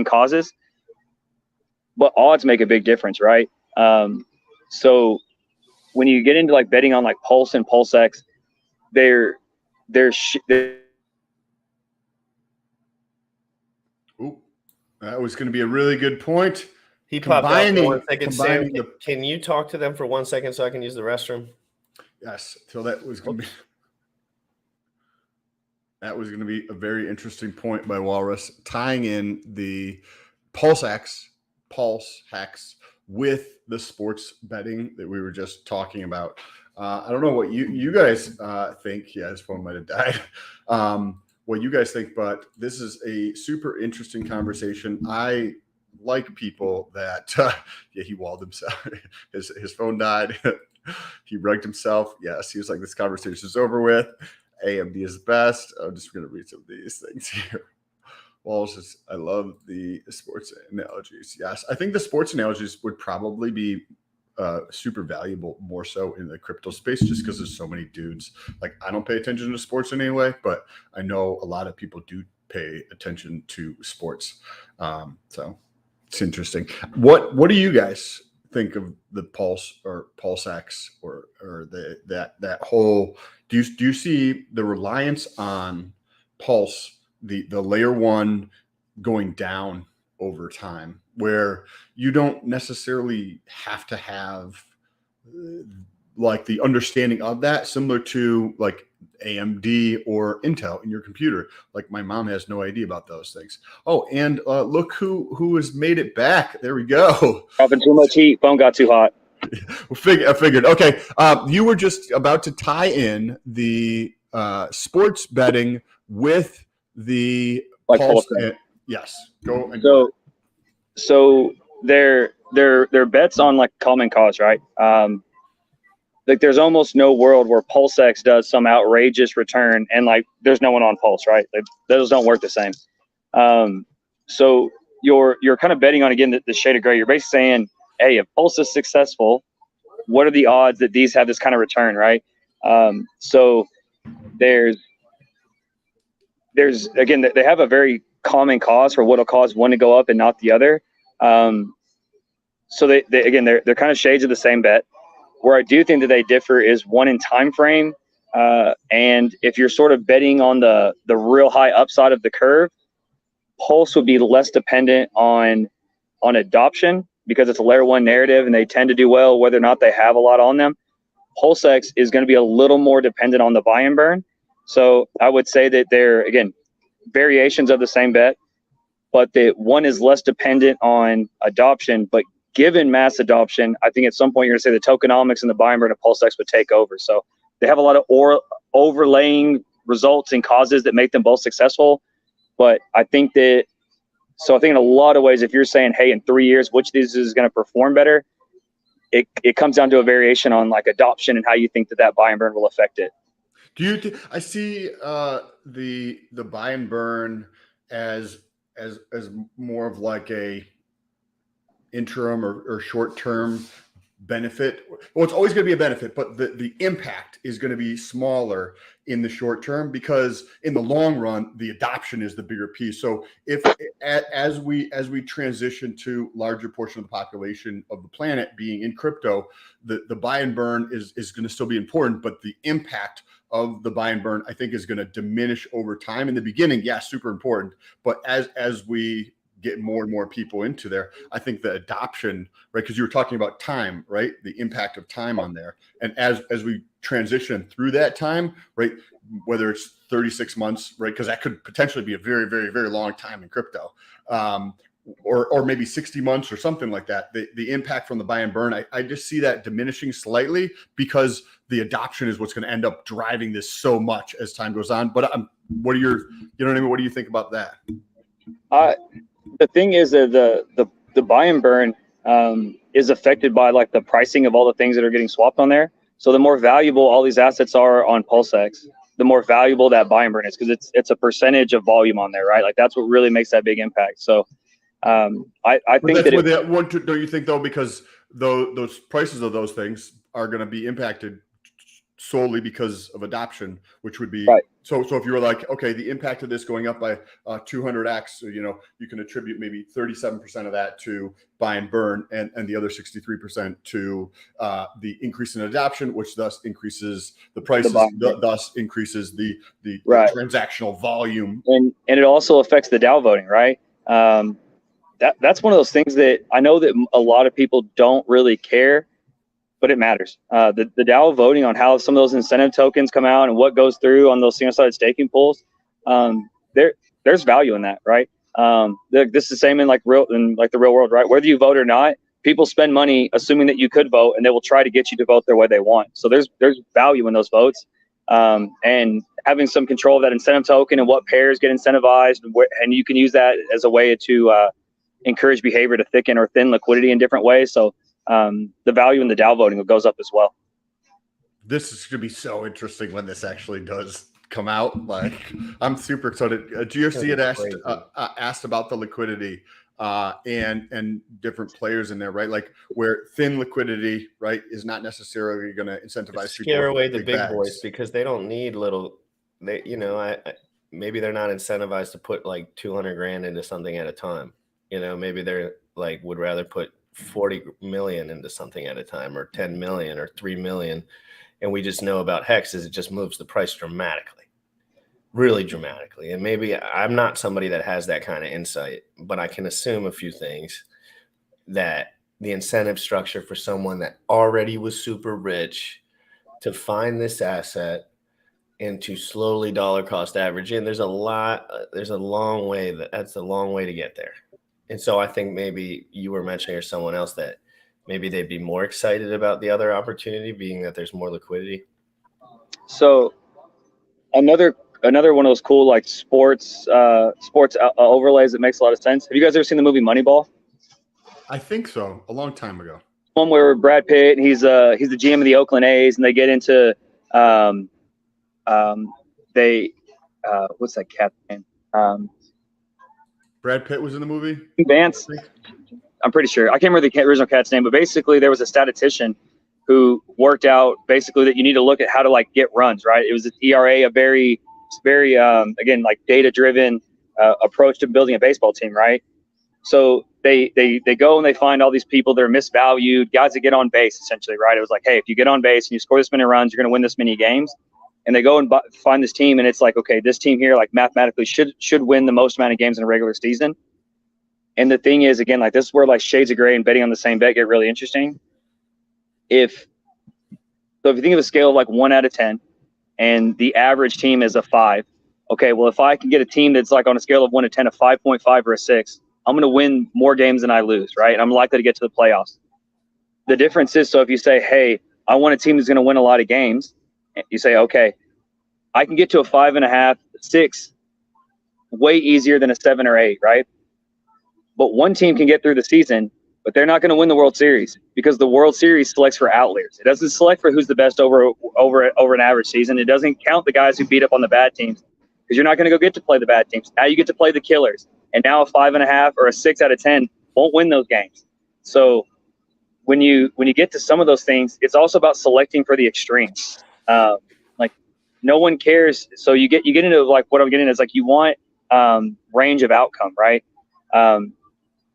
causes. but odds make a big difference, right? So when you get into like betting on like Pulse and PulseX, they're Ooh, that was going to be a really good point. He popped out for 1 second. Sam, combining can you talk to them for 1 second so I can use the restroom? Yes, so that was going to be a very interesting point by Walrus, tying in the pulse hacks with the sports betting that we were just talking about. I don't know what you guys think. Yeah, his phone might have died. What you guys think, but this is a super interesting conversation. I like people that he walled himself. His phone died. He rugged himself. Yes, he was like, this conversation is over with. AMD is best. I'm just going to read some of these things here. Walsh says, I love the sports analogies. Yes, I think the sports analogies would probably be super valuable more so in the crypto space, just because there's so many dudes. Like, I don't pay attention to sports in any way, but I know a lot of people do pay attention to sports. So it's interesting. What do you guys think of the Pulse or PulseX or that whole? Do you see the reliance on Pulse, the layer one, going down over time, where you don't necessarily have to have like the understanding of that, similar to like AMD or Intel in your computer? Like, my mom has no idea about those things. Oh, and look who has made it back. There we go. Dropping too much heat. Phone got too hot. I figured. Okay. You were just about to tie in the sports betting with the Pulse. Yes. Go. And so they're bets on like common cause, right? Like, there's almost no world where PulseX does some outrageous return and like there's no one on Pulse, right? Like, those don't work the same. So you're kind of betting on, again, the shade of gray. You're basically saying, hey, if Pulse is successful, what are the odds that these have this kind of return, right? So there's again, they have a very common cause for what'll cause one to go up and not the other. So they again, they're kind of shades of the same bet. Where I do think that they differ is one in time frame, and if you're sort of betting on the real high upside of the curve, Pulse would be less dependent on adoption because it's a layer one narrative and they tend to do well whether or not they have a lot on them. PulseX is going to be a little more dependent on the buy and burn. So I would say that they're, again, variations of the same bet, but that one is less dependent on adoption. But given mass adoption, I think at some point you're going to say the tokenomics and the buy and burn of PulseX would take over. So they have a lot of overlaying results and causes that make them both successful. But I think in a lot of ways, if you're saying, hey, in 3 years, which of these is going to perform better, it comes down to a variation on like adoption and how you think that buy and burn will affect it. Do you? I see the buy and burn as more of like a interim or short term benefit. Well, it's always going to be a benefit, but the impact is going to be smaller in the short term, because in the long run, the adoption is the bigger piece. So if as we transition to larger portion of the population of the planet being in crypto, the buy and burn is going to still be important, but the impact of the buy and burn, I think, is going to diminish over time. In the beginning, yeah, super important, but as we get more and more people into there, I think the adoption, right? Because you were talking about time, right? The impact of time on there. And as we transition through that time, right? Whether it's 36 months, right? Because that could potentially be a very, very, very long time in crypto. Or maybe 60 months or something like that. The impact from the buy and burn, I just see that diminishing slightly, because the adoption is what's going to end up driving this so much as time goes on. But what are your, you know what I mean? What do you think about that? The thing is that the buy and burn is affected by like the pricing of all the things that are getting swapped on there. So the more valuable all these assets are on PulseX, the more valuable that buy and burn is, because it's a percentage of volume on there, right? Like, that's what really makes that big impact. So I think don't you think though, because those prices of those things are going to be impacted solely because of adoption, which would be right. So if you were like, okay, the impact of this going up by 200x, you can attribute maybe 37% of that to buy and burn, and the other 63% to the increase in adoption, which thus increases the prices, thus increases the transactional volume, and it also affects the DAO voting, right? That's one of those things that I know that a lot of people don't really care, but it matters. The DAO voting on how some of those incentive tokens come out and what goes through on those single-sided staking pools, there's value in that, right? This is the same in the real world, right? Whether you vote or not, people spend money assuming that you could vote, and they will try to get you to vote their way they want. So there's value in those votes, and having some control of that incentive token and what pairs get incentivized, and you can use that as a way to encourage behavior to thicken or thin liquidity in different ways. So the value in the DAO voting goes up as well. This is going to be so interesting when this actually does come out. Like, I'm super excited. GRC had asked about the liquidity and different players in there, right? Like, where thin liquidity, right, is not necessarily going to incentivize people. Scare away the big boys because they don't need little. They, maybe they're not incentivized to put like 200 grand into something at a time. Maybe they're like would rather put 40 million into something at a time, or 10 million or 3 million. And we just know about Hex is it just moves the price dramatically, really dramatically. And maybe I'm not somebody that has that kind of insight, but I can assume a few things, that the incentive structure for someone that already was super rich to find this asset and to slowly dollar cost average in, there's a long way that's a long way to get there. And so I think maybe you were mentioning, or someone else, that maybe they'd be more excited about the other opportunity, being that there's more liquidity. So another one of those cool like sports overlays that makes a lot of sense. Have you guys ever seen the movie Moneyball? I think so, a long time ago. One where Brad Pitt, he's the GM of the Oakland A's, and they get into what's that cat's name? Brad Pitt was in the movie? Vance. I'm pretty sure. I can't remember the original cat's name, but basically there was a statistician who worked out basically that you need to look at how to like get runs, right? It was an ERA, a very, very, again, like data-driven approach to building a baseball team, right? So they go and they find all these people that are misvalued, guys that get on base, essentially, right? It was like, hey, if you get on base and you score this many runs, you're going to win this many games. And they go and find this team, and it's like, okay, this team here, like mathematically should win the most amount of games in a regular season. And the thing is, again, like this is where like shades of gray and betting on the same bet get really interesting. If you think of a scale of like 1 out of 10, and the average team is a 5, okay, well, if I can get a team that's like on a scale of 1 to 10, a 5.5 or a 6, I'm going to win more games than I lose, right? And I'm likely to get to the playoffs. The difference is, so if you say, hey, I want a team that's going to win a lot of games, you say, okay, I can get to a 5.5, 6, way easier than a 7 or 8, right? But one team can get through the season, but they're not going to win the World Series, because the World Series selects for outliers. It doesn't select for who's the best over an average season. It doesn't count the guys who beat up on the bad teams, because you're not going to go get to play the bad teams. Now you get to play the killers, and now a 5.5 or a 6 out of 10 won't win those games. So when you get to some of those things, it's also about selecting for the extremes. Like no one cares. So you get into like what I'm getting is like you want range of outcome, right?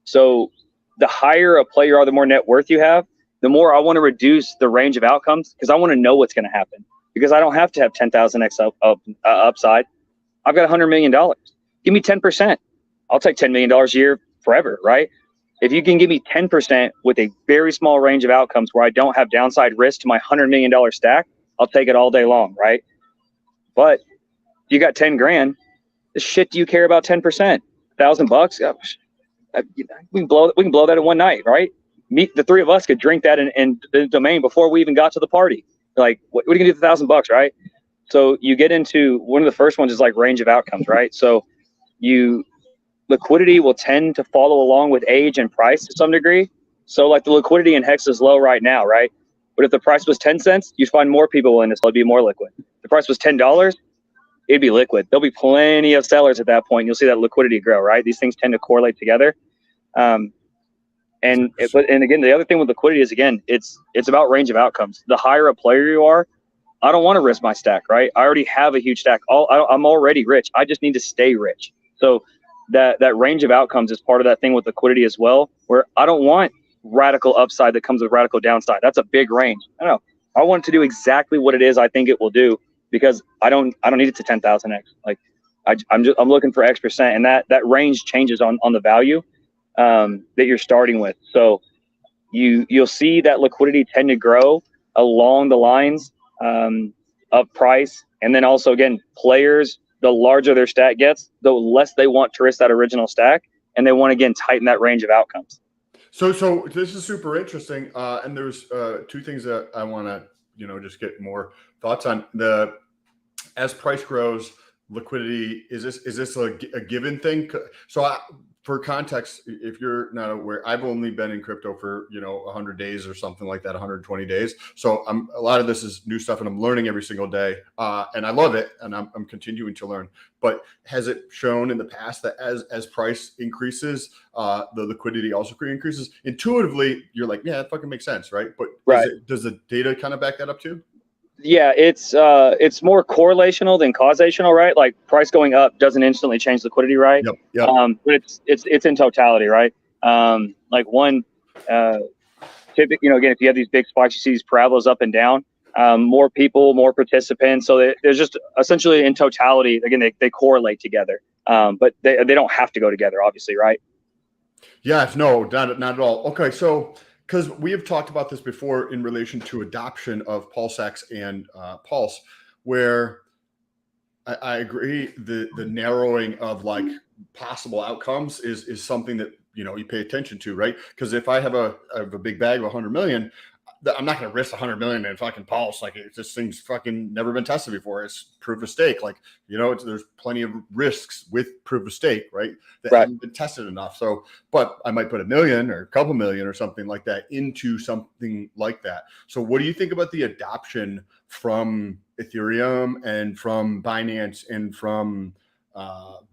So the higher a player you are, the more net worth you have, the more I want to reduce the range of outcomes, because I want to know what's going to happen, because I don't have to have 10,000x upside. I've got $100 million. Give me 10%. I'll take $10 million a year forever, right? If you can give me 10% with a very small range of outcomes where I don't have downside risk to my $100 million stack, I'll take it all day long, right? But you got 10 grand. The shit do you care about 10%? $1,000? We can blow that in one night, right? The three of us could drink that in the domain before we even got to the party. Like, what are you gonna do with $1,000, right? So you get into one of the first ones is like range of outcomes, right? So liquidity will tend to follow along with age and price to some degree. So like the liquidity in Hex is low right now, right? But if the price was 10 cents, you'd find more people willing to sell, it'd be more liquid. If the price was $10, it'd be liquid. There'll be plenty of sellers at that point. You'll see that liquidity grow, right? These things tend to correlate together. And again, the other thing with liquidity is, again, it's about range of outcomes. The higher a player you are, I don't want to risk my stack, right? I already have a huge stack. I'm already rich. I just need to stay rich. So that range of outcomes is part of that thing with liquidity as well, where I don't want radical upside that comes with radical downside. That's a big range. I don't know. I want it to do exactly what it is I think it will do, because I don't need it to 10,000x. Like I'm looking for X%, and that range changes on the value that you're starting with. So you'll see that liquidity tend to grow along the lines of price, and then also, again, players, the larger their stack gets, the less they want to risk that original stack, and they want to, again, tighten that range of outcomes. So this is super interesting, and there's two things that I want to just get more thoughts on. As price grows, liquidity, is this a given thing? So for context, if you're not aware, I've only been in crypto for 100 days or something like that, 120 days. So a lot of this is new stuff, and I'm learning every single day, and I love it, and I'm continuing to learn. But has it shown in the past that as price increases, the liquidity also increases? Intuitively, you're like, yeah, that fucking makes sense, right? But does the data kind of back that up too? Yeah, it's more correlational than causational, right? Like price going up doesn't instantly change liquidity, right? Yep. But it's in totality, right? Like one, typically, again, if you have these big spikes, you see these parabolas up and down. More people, more participants. So there's just essentially in totality, again, they correlate together, but they don't have to go together, obviously, right? Yes, no, not at all. Okay, so because we have talked about this before in relation to adoption of PulseX and Pulse, where I agree the narrowing of like possible outcomes is something that you pay attention to, right? Because if I have a big bag of 100 million, I'm not going to risk 100 million in fucking Pulse. Like this thing's fucking never been tested before. It's proof of stake. Like there's plenty of risks with proof of stake, right? That haven't been tested enough. So, but I might put $1 million or a couple million or something like that into something like that. So, what do you think about the adoption from Ethereum and from Binance and from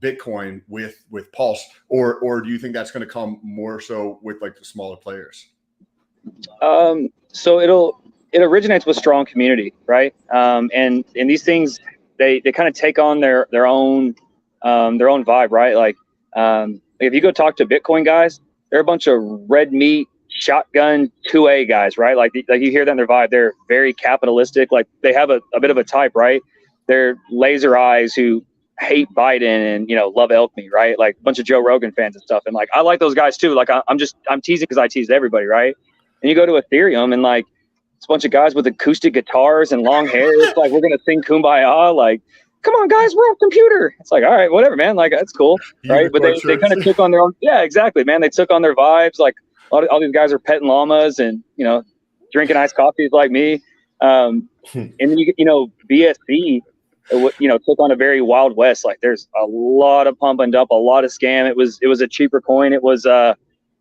Bitcoin with Pulse, or do you think that's going to come more so with like the smaller players? So it originates with strong community, right? And these things, they kind of take on their own vibe, right? Like, if you go talk to Bitcoin guys, they're a bunch of red meat, shotgun 2A guys, right? Like you hear that in their vibe. They're very capitalistic. Like they have a bit of a type, right? They're laser eyes who hate Biden and, love elk meat, right? Like a bunch of Joe Rogan fans and stuff. And like, I like those guys too. Like I'm teasing because I tease everybody, right? And you go to Ethereum and like it's a bunch of guys with acoustic guitars and long hair. It's like, we're going to sing Kumbaya. Like, come on, guys, we're on computer. It's like, all right, whatever, man. Like, that's cool. Right. But they kind of took on their own. Yeah, exactly, man. They took on their vibes. Like all these guys are petting llamas and, drinking iced coffees like me. And then BSC, took on a very Wild West. Like there's a lot of pump and dump, a lot of scam. It was a cheaper coin. It was, it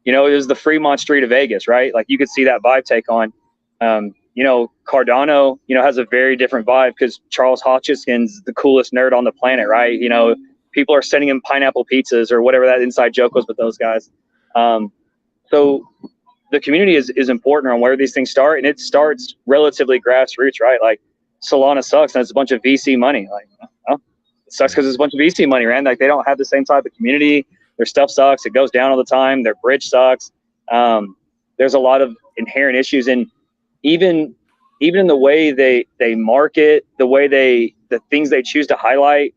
was the Fremont Street of Vegas, right? Like you could see that vibe take on. Cardano, has a very different vibe because Charles Hoskin's the coolest nerd on the planet, right? People are sending him pineapple pizzas or whatever that inside joke was with those guys. So the community is important on where these things start, and it starts relatively grassroots, right? Like Solana sucks and it's a bunch of VC money. Like, well, it sucks because it's a bunch of VC money, right? Like they don't have the same type of community. Their stuff sucks. It goes down all the time. Their bridge sucks. There's a lot of inherent issues, and even in the way they market, the things they choose to highlight.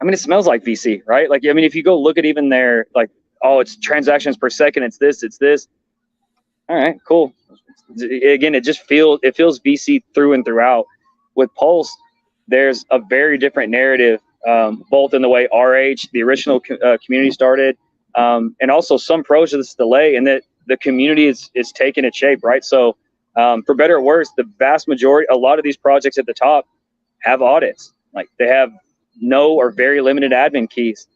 I mean, it smells like VC, right? Like, I mean, if you go look at even their like, oh, it's transactions per second. It's this. All right, cool. Again, it feels VC through and throughout. With Pulse, there's a very different narrative. Both in the way RH, the original community started, and also some pros to this delay, and that the community is taking its shape, right? So for better or worse, the vast majority, a lot of these projects at the top have audits. Like they have no or very limited admin keys.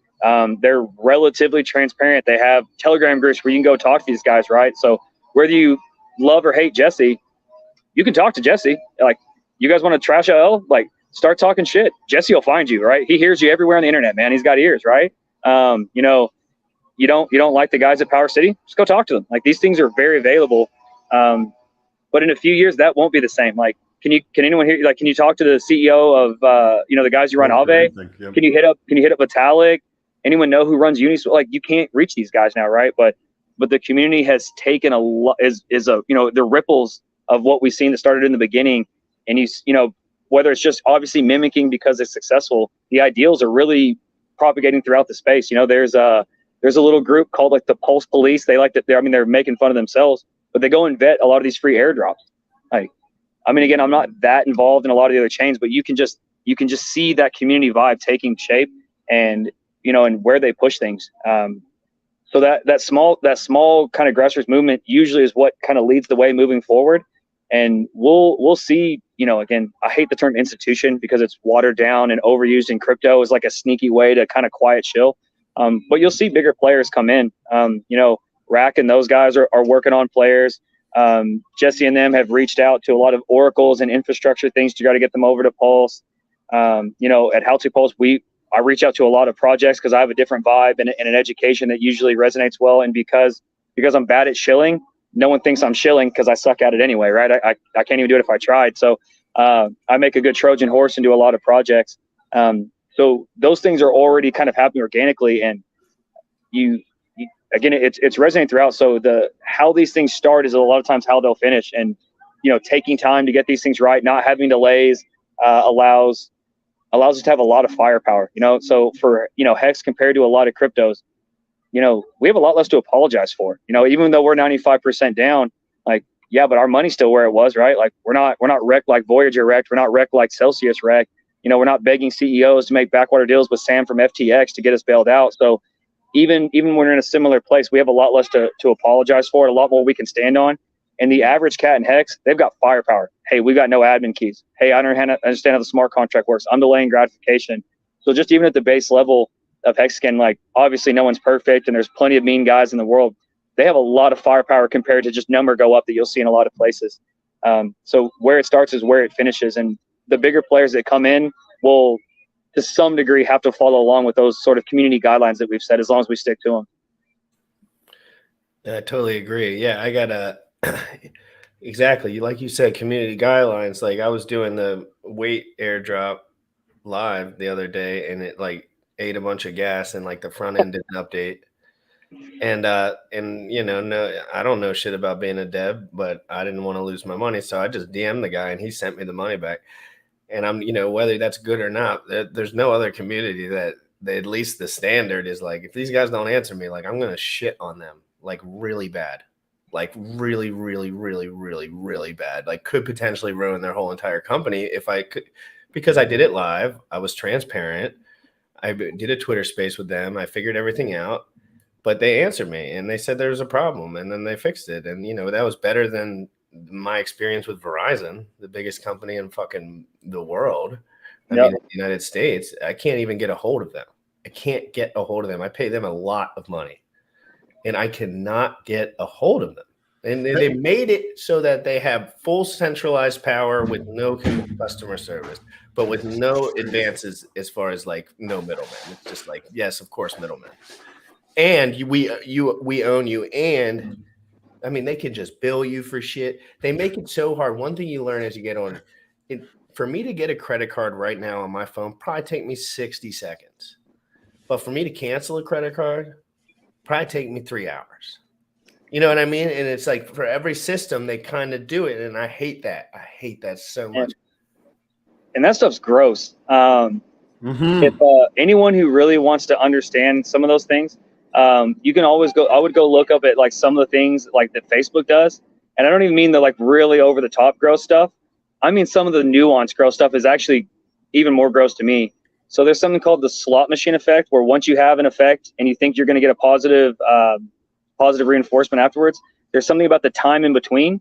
They're relatively transparent. They have Telegram groups where you can go talk to these guys, right? So whether you love or hate Jesse, you can talk to Jesse. Like, you guys want to trash LL? Like, start talking shit. Jesse will find you, right? He hears you everywhere on the internet, man. He's got ears, right? You don't like the guys at Power City? Just go talk to them. Like, these things are very available. But in a few years, that won't be the same. Like, can anyone hear, like, can you talk to the CEO of, the guys who run Aave? Yep. Can you hit up Vitalik? Anyone know who runs Uniswap? Like, you can't reach these guys now, right? But the community has taken a lot, the ripples of what we've seen that started in the beginning. And whether it's just obviously mimicking because it's successful, the ideals are really propagating throughout the space. There's a little group called like the Pulse Police. They like that. They're making fun of themselves, but they go and vet a lot of these free airdrops. Like, again, I'm not that involved in a lot of the other chains, but you can just see that community vibe taking shape, and and where they push things. So that small kind of grassroots movement usually is what kind of leads the way moving forward. And we'll see, again, I hate the term institution because it's watered down and overused in crypto as like a sneaky way to kind of quiet chill. But you'll see bigger players come in. Rack and those guys are working on players. Jesse and them have reached out to a lot of oracles and infrastructure things to try to get them over to Pulse. At Howtopulse, I reach out to a lot of projects because I have a different vibe and an education that usually resonates well. And because I'm bad at shilling, no one thinks I'm shilling because I suck at it anyway, right? I can't even do it if I tried. So I make a good Trojan horse and do a lot of projects. So those things are already kind of happening organically, and again, it's resonating throughout. So how these things start is a lot of times how they'll finish, and taking time to get these things right, not having delays, allows us to have a lot of firepower. So for Hex compared to a lot of cryptos, we have a lot less to apologize for. Even though we're 95% down, like, yeah, but our money's still where it was, right? Like, we're not wrecked like Voyager wrecked. We're not wrecked like Celsius wrecked. We're not begging CEOs to make backwater deals with Sam from FTX to get us bailed out. So even when we're in a similar place, we have a lot less to apologize for, a lot more we can stand on. And the average cat in Hex, they've got firepower. Hey, we got no admin keys. Hey, I understand how the smart contract works. I'm delaying gratification. So just even at the base level of Hexagon, like, obviously no one's perfect and there's plenty of mean guys in the world. They have a lot of firepower compared to just number go up that you'll see in a lot of places. So where it starts is where it finishes. And the bigger players that come in will, to some degree, have to follow along with those sort of community guidelines that we've set, as long as we stick to them. I totally agree. Yeah, I got exactly, like you said, community guidelines. Like, I was doing the weight airdrop live the other day, and it like ate a bunch of gas, and like the front end didn't update. And no, I don't know shit about being a dev, but I didn't want to lose my money, so I just DM'd the guy, and he sent me the money back. And I'm, whether that's good or not, there's no other community that at least the standard is like, if these guys don't answer me, like, I'm gonna shit on them, like, really bad, like really, really, really, really, really bad. Like, could potentially ruin their whole entire company if I could, because I did it live. I was transparent. I did a Twitter space with them. I figured everything out, but they answered me and they said there was a problem, and then they fixed it. And, that was better than my experience with Verizon, the biggest company in fucking the world. I mean, in the United States, I can't even get a hold of them. I can't get a hold of them. I pay them a lot of money, and I cannot get a hold of them. And they made it so that they have full centralized power with no customer service, but with no advances as far as like no middlemen. It's just like, yes, of course, middlemen. And we own you. And I mean, they can just bill you for shit. They make it so hard. One thing you learn as you get on it, for me to get a credit card right now on my phone, probably take me 60 seconds. But for me to cancel a credit card, probably take me 3 hours. You know what I mean? And it's like, for every system, they kind of do it. And I hate that. I hate that so much. And that stuff's gross. If anyone who really wants to understand some of those things, you can always go. I would go look up at like some of the things like that Facebook does. And I don't even mean the like really over the top gross stuff. I mean, some of the nuanced gross stuff is actually even more gross to me. So there's something called the slot machine effect, where once you have an effect and you think you're going to get a positive reinforcement afterwards, there's something about the time in between.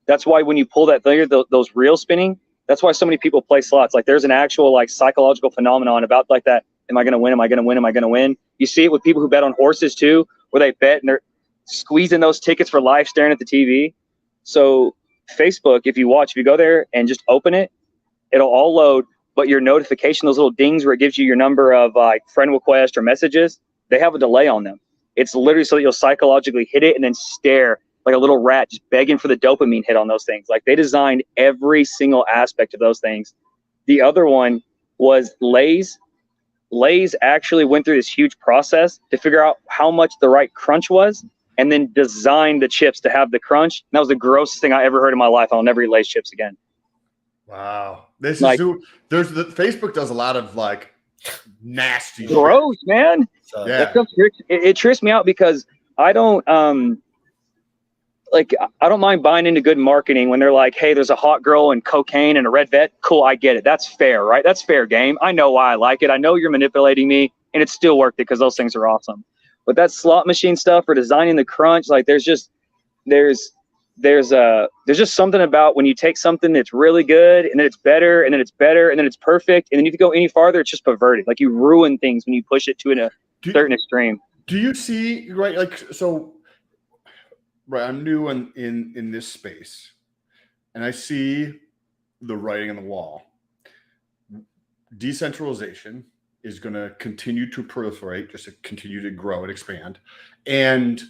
That's why when you pull that thing, those reels spinning, that's why so many people play slots. Like, there's an actual like psychological phenomenon about like that. Am I going to win? Am I going to win? Am I going to win? You see it with people who bet on horses too, where they bet and they're squeezing those tickets for life, staring at the TV. So Facebook, if you go there and just open it, it'll all load, but your notification, those little dings where it gives you your number of like friend request or messages, they have a delay on them. It's literally so that you'll psychologically hit it and then stare like a little rat just begging for the dopamine hit on those things. Like they designed every single aspect of those things. The other one was Lay's. Lay's actually went through this huge process to figure out how much the right crunch was, and then designed the chips to have the crunch. And that was the grossest thing I ever heard in my life. I'll never eat Lay's chips again. Wow. This like, is Facebook does a lot of like nasty gross shit. Man. Yeah. It trips me out because I don't mind buying into good marketing when they're like, hey, there's a hot girl and cocaine and a red vet. Cool, I get it. That's fair, right? That's fair game. I know why I like it. I know you're manipulating me, and it's still worth it because those things are awesome. But that slot machine stuff or designing the crunch, like there's just something about when you take something that's really good and then it's better and then it's better and then it's perfect, and then if you go any farther, it's just perverted. Like you ruin things when you push it to a certain extreme. Do you see, right? Like, so, right, I'm new in this space, and I see the writing on the wall. Decentralization is going to continue to proliferate, just to continue to grow and expand, and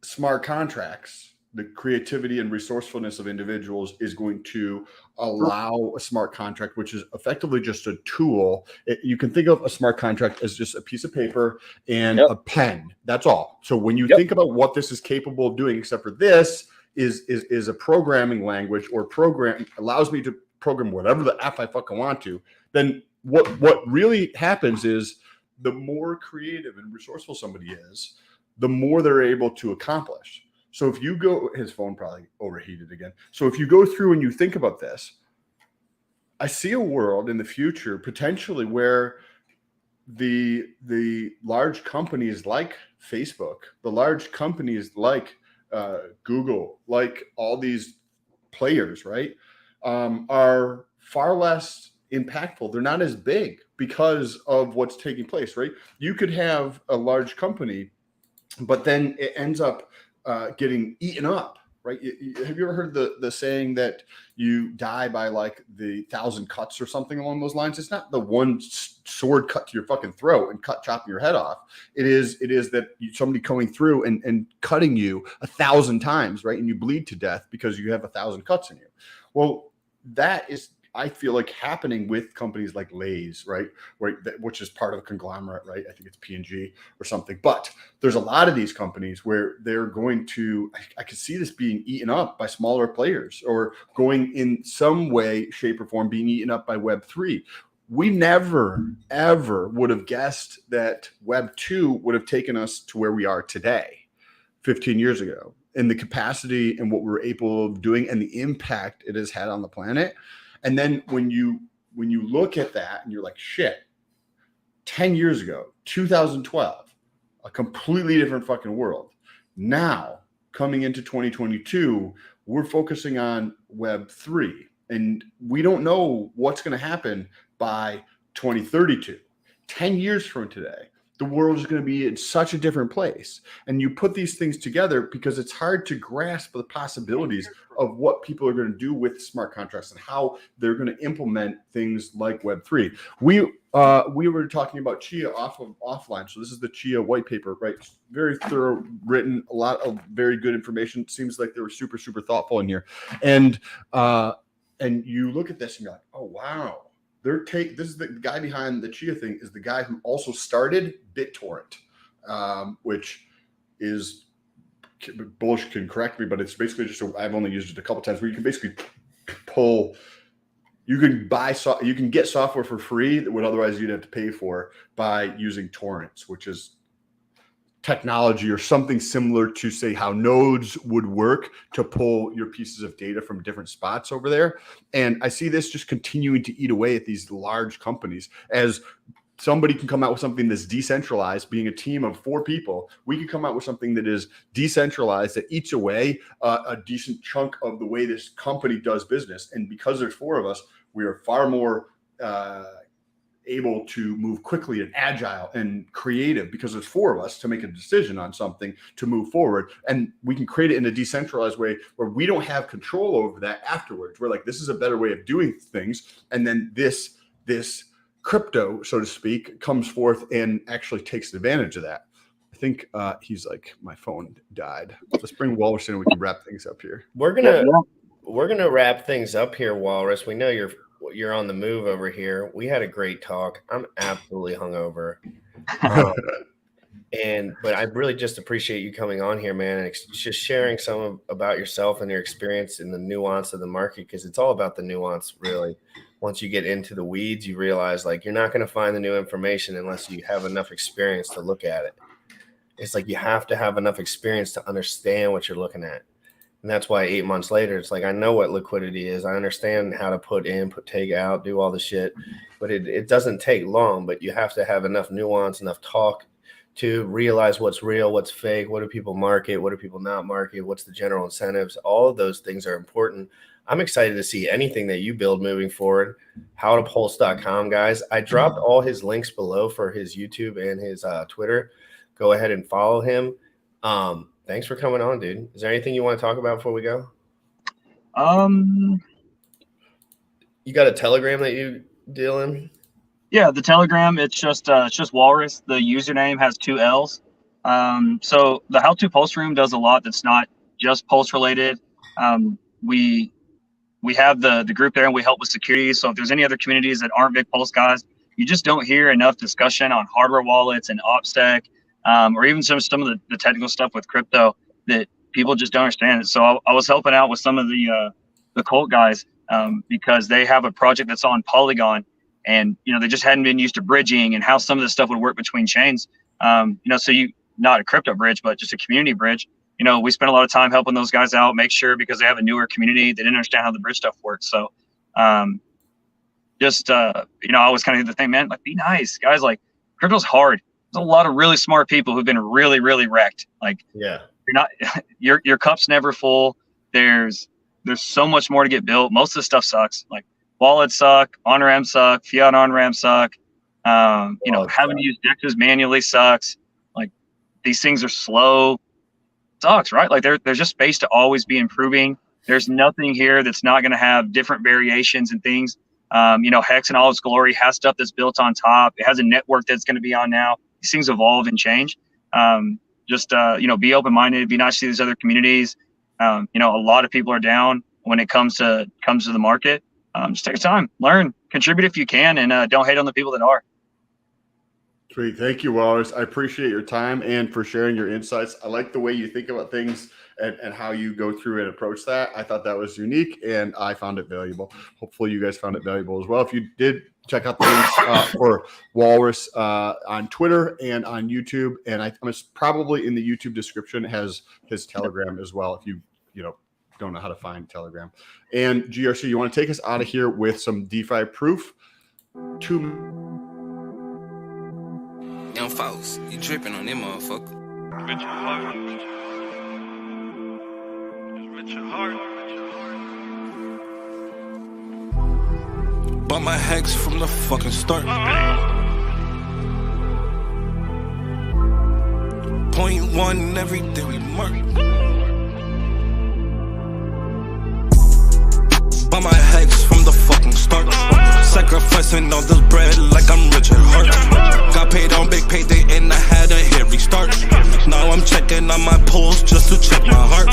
smart contracts, the creativity and resourcefulness of individuals is going to allow a smart contract, which is effectively just a tool. You can think of a smart contract as just a piece of paper and a pen. That's all. So when you think about what this is capable of doing, except for this is a programming language, or program allows me to program whatever the F I fucking want to, then what really happens is the more creative and resourceful somebody is, the more they're able to accomplish. So if you go, his phone probably overheated again. So if you go through and you think about this, I see a world in the future potentially where the large companies like Facebook, the large companies like Google, like all these players, right, are far less impactful. They're not as big because of what's taking place, right? You could have a large company, but then it ends up getting eaten up, right? Have you ever heard the saying that you die by like the 1,000 cuts or something along those lines? It's not the one sword cut to your fucking throat and chopping your head off. It is that somebody coming through and cutting you 1,000 times, right? And you bleed to death because you have 1,000 cuts in you. Well, that is, I feel like, happening with companies like Lay's, right? Which is part of a conglomerate, right? I think it's P&G or something. But there's a lot of these companies where they're going to, I could see this being eaten up by smaller players, or going in some way, shape, or form being eaten up by Web3. We never, ever would have guessed that Web2 would have taken us to where we are today, 15 years ago, and the capacity and what we're able of doing and the impact it has had on the planet. And then when you look at that and you're like, shit, 10 years ago, 2012, a completely different fucking world. Now, coming into 2022, we're focusing on Web3, and we don't know what's going to happen by 2032. 10 years from today, the world is going to be in such a different place. And you put these things together because it's hard to grasp the possibilities of what people are going to do with smart contracts and how they're going to implement things like Web3. We were talking about Chia offline. So this is the Chia white paper, right? Very thorough, written, a lot of very good information. It seems like they were super, super thoughtful in here. And you look at this and you're like, oh, wow. This is the guy behind the Chia thing, is the guy who also started BitTorrent, which is, Bullish can correct me, but it's basically just I've only used it a couple times, where you can basically you can get software for free that would otherwise you'd have to pay for by using torrents, which is technology or something similar to, say, how nodes would work to pull your pieces of data from different spots over there. And I see this just continuing to eat away at these large companies. As somebody can come out with something that's decentralized, being a team of 4 people, we can come out with something that is decentralized, that eats away a decent chunk of the way this company does business. And because there's 4 of us, we are far more able to move quickly and agile and creative, because there's 4 of us to make a decision on something to move forward. And we can create it in a decentralized way where we don't have control over that afterwards. We're like, this is a better way of doing things. And then this crypto, so to speak, comes forth and actually takes advantage of that. I think he's like, my phone died. Let's bring Walrus in and we can wrap things up here. We're gonna wrap things up here, Walrus. We know you're on the move over here. We had a great talk. I'm absolutely hungover. But I really just appreciate you coming on here, man, and just sharing about yourself and your experience in the nuance of the market, because it's all about the nuance, really. Once you get into the weeds, you realize like you're not going to find the new information unless you have enough experience to look at it. It's like you have to have enough experience to understand what you're looking at. And that's why 8 months later, it's like, I know what liquidity is. I understand how to put in, take out, do all the shit. But it doesn't take long, but you have to have enough nuance, enough talk to realize what's real, what's fake, what do people market, what do people not market, what's the general incentives. All of those things are important. I'm excited to see anything that you build moving forward. Howtopulse.com, guys. I dropped all his links below for his YouTube and his Twitter. Go ahead and follow him. Thanks for coming on, dude. Is there anything you want to talk about before we go? You got a Telegram that you deal in? Yeah, the Telegram, it's just Walrus. The username has 2 L's. So the How To Pulse Room does a lot that's not just Pulse related. We have the group there and we help with security. So if there's any other communities that aren't big Pulse guys, you just don't hear enough discussion on hardware wallets and OPSEC, or even some of the technical stuff with crypto that people just don't understand. So I was helping out with some of the cult guys because they have a project that's on Polygon, and they just hadn't been used to bridging and how some of this stuff would work between chains. So not a crypto bridge, but just a community bridge. We spent a lot of time helping those guys out, make sure, because they have a newer community, they didn't understand how the bridge stuff works. So I always kind of the thing, man, like, be nice, guys. Like, crypto's hard. There's a lot of really smart people who've been really, really wrecked. Like, yeah, you're not, your cup's never full. There's so much more to get built. Most of the stuff sucks. Like, wallets suck, on-ramp suck, fiat on-ramp suck. Having to use DEXs manually sucks. Like, these things are slow. Sucks, right? Like, there's just space to always be improving. There's nothing here that's not going to have different variations and things. Hex in all its glory has stuff that's built on top. It has a network that's going to be on now. These things evolve and change. Be open-minded, be nice to these other communities. A lot of people are down when it comes to the market. Just take your time, learn, contribute if you can, and don't hate on the people that are. Sweet. Thank you, Walrus. I appreciate your time and for sharing your insights. I like the way you think about things and how you go through and approach that. I thought that was unique, and I found it valuable. Hopefully you guys found it valuable as well. If you did, check out the links for Walrus on Twitter and on YouTube. And I'm probably in the YouTube description has his Telegram as well, if you don't know how to find Telegram. And GRC, you want to take us out of here with some DeFi proof? Young folks, you dripping on them motherfucker. With your heart. With your heart. Bought my hex from the fucking start. Point one everything we mark. Bought my hex from the fucking start. Sacrificing all this bread like I'm Richard Hart. Got paid on big payday and I had a hit restart. Now I'm checking on my pulse just to check my heart.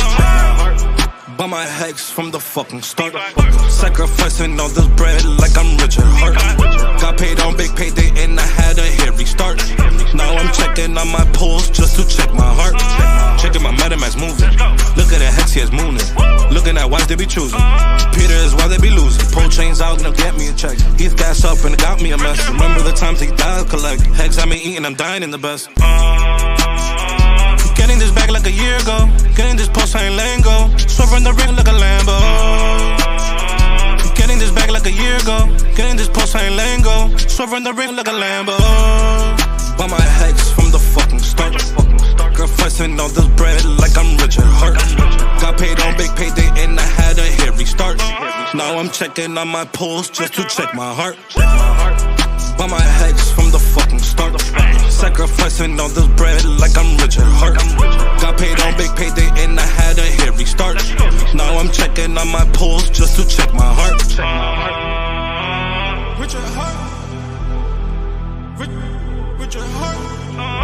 Bought my hex from the fucking start. Sacrificing all this bread like I'm Richard Hart. Got paid on big payday and I had a hit restart. Now I'm checking on my pulse just to check my heart. Checking my MetaMask moving. Look at the hex, he is mooning. Looking at wives they be choosing. Peter is why they be losing. Pull chains out and get me a check. He's gas up and it got me a mess. Remember the times he died collect. Hex I been eating, I'm dying in the best. Getting this back like a year ago. Getting this post, I ain't letting go. Swerving the ring like a Lambo. Getting this back like a year ago. Getting this post, I ain't letting go. Swerving the ring like a Lambo. Bought my hex from the fucking start. Sacrificing all this bread like I'm Richard Hart. Got paid on big payday and I had a hit restart. Now I'm checking on my pulse just to check my heart. Bought my hex from the fucking start. Sacrificing all this bread like I'm Richard Hart. Got paid on big payday and I had a hit restart. Now I'm checking on my pulse just to check my heart. Richard Hart. Richard Hart.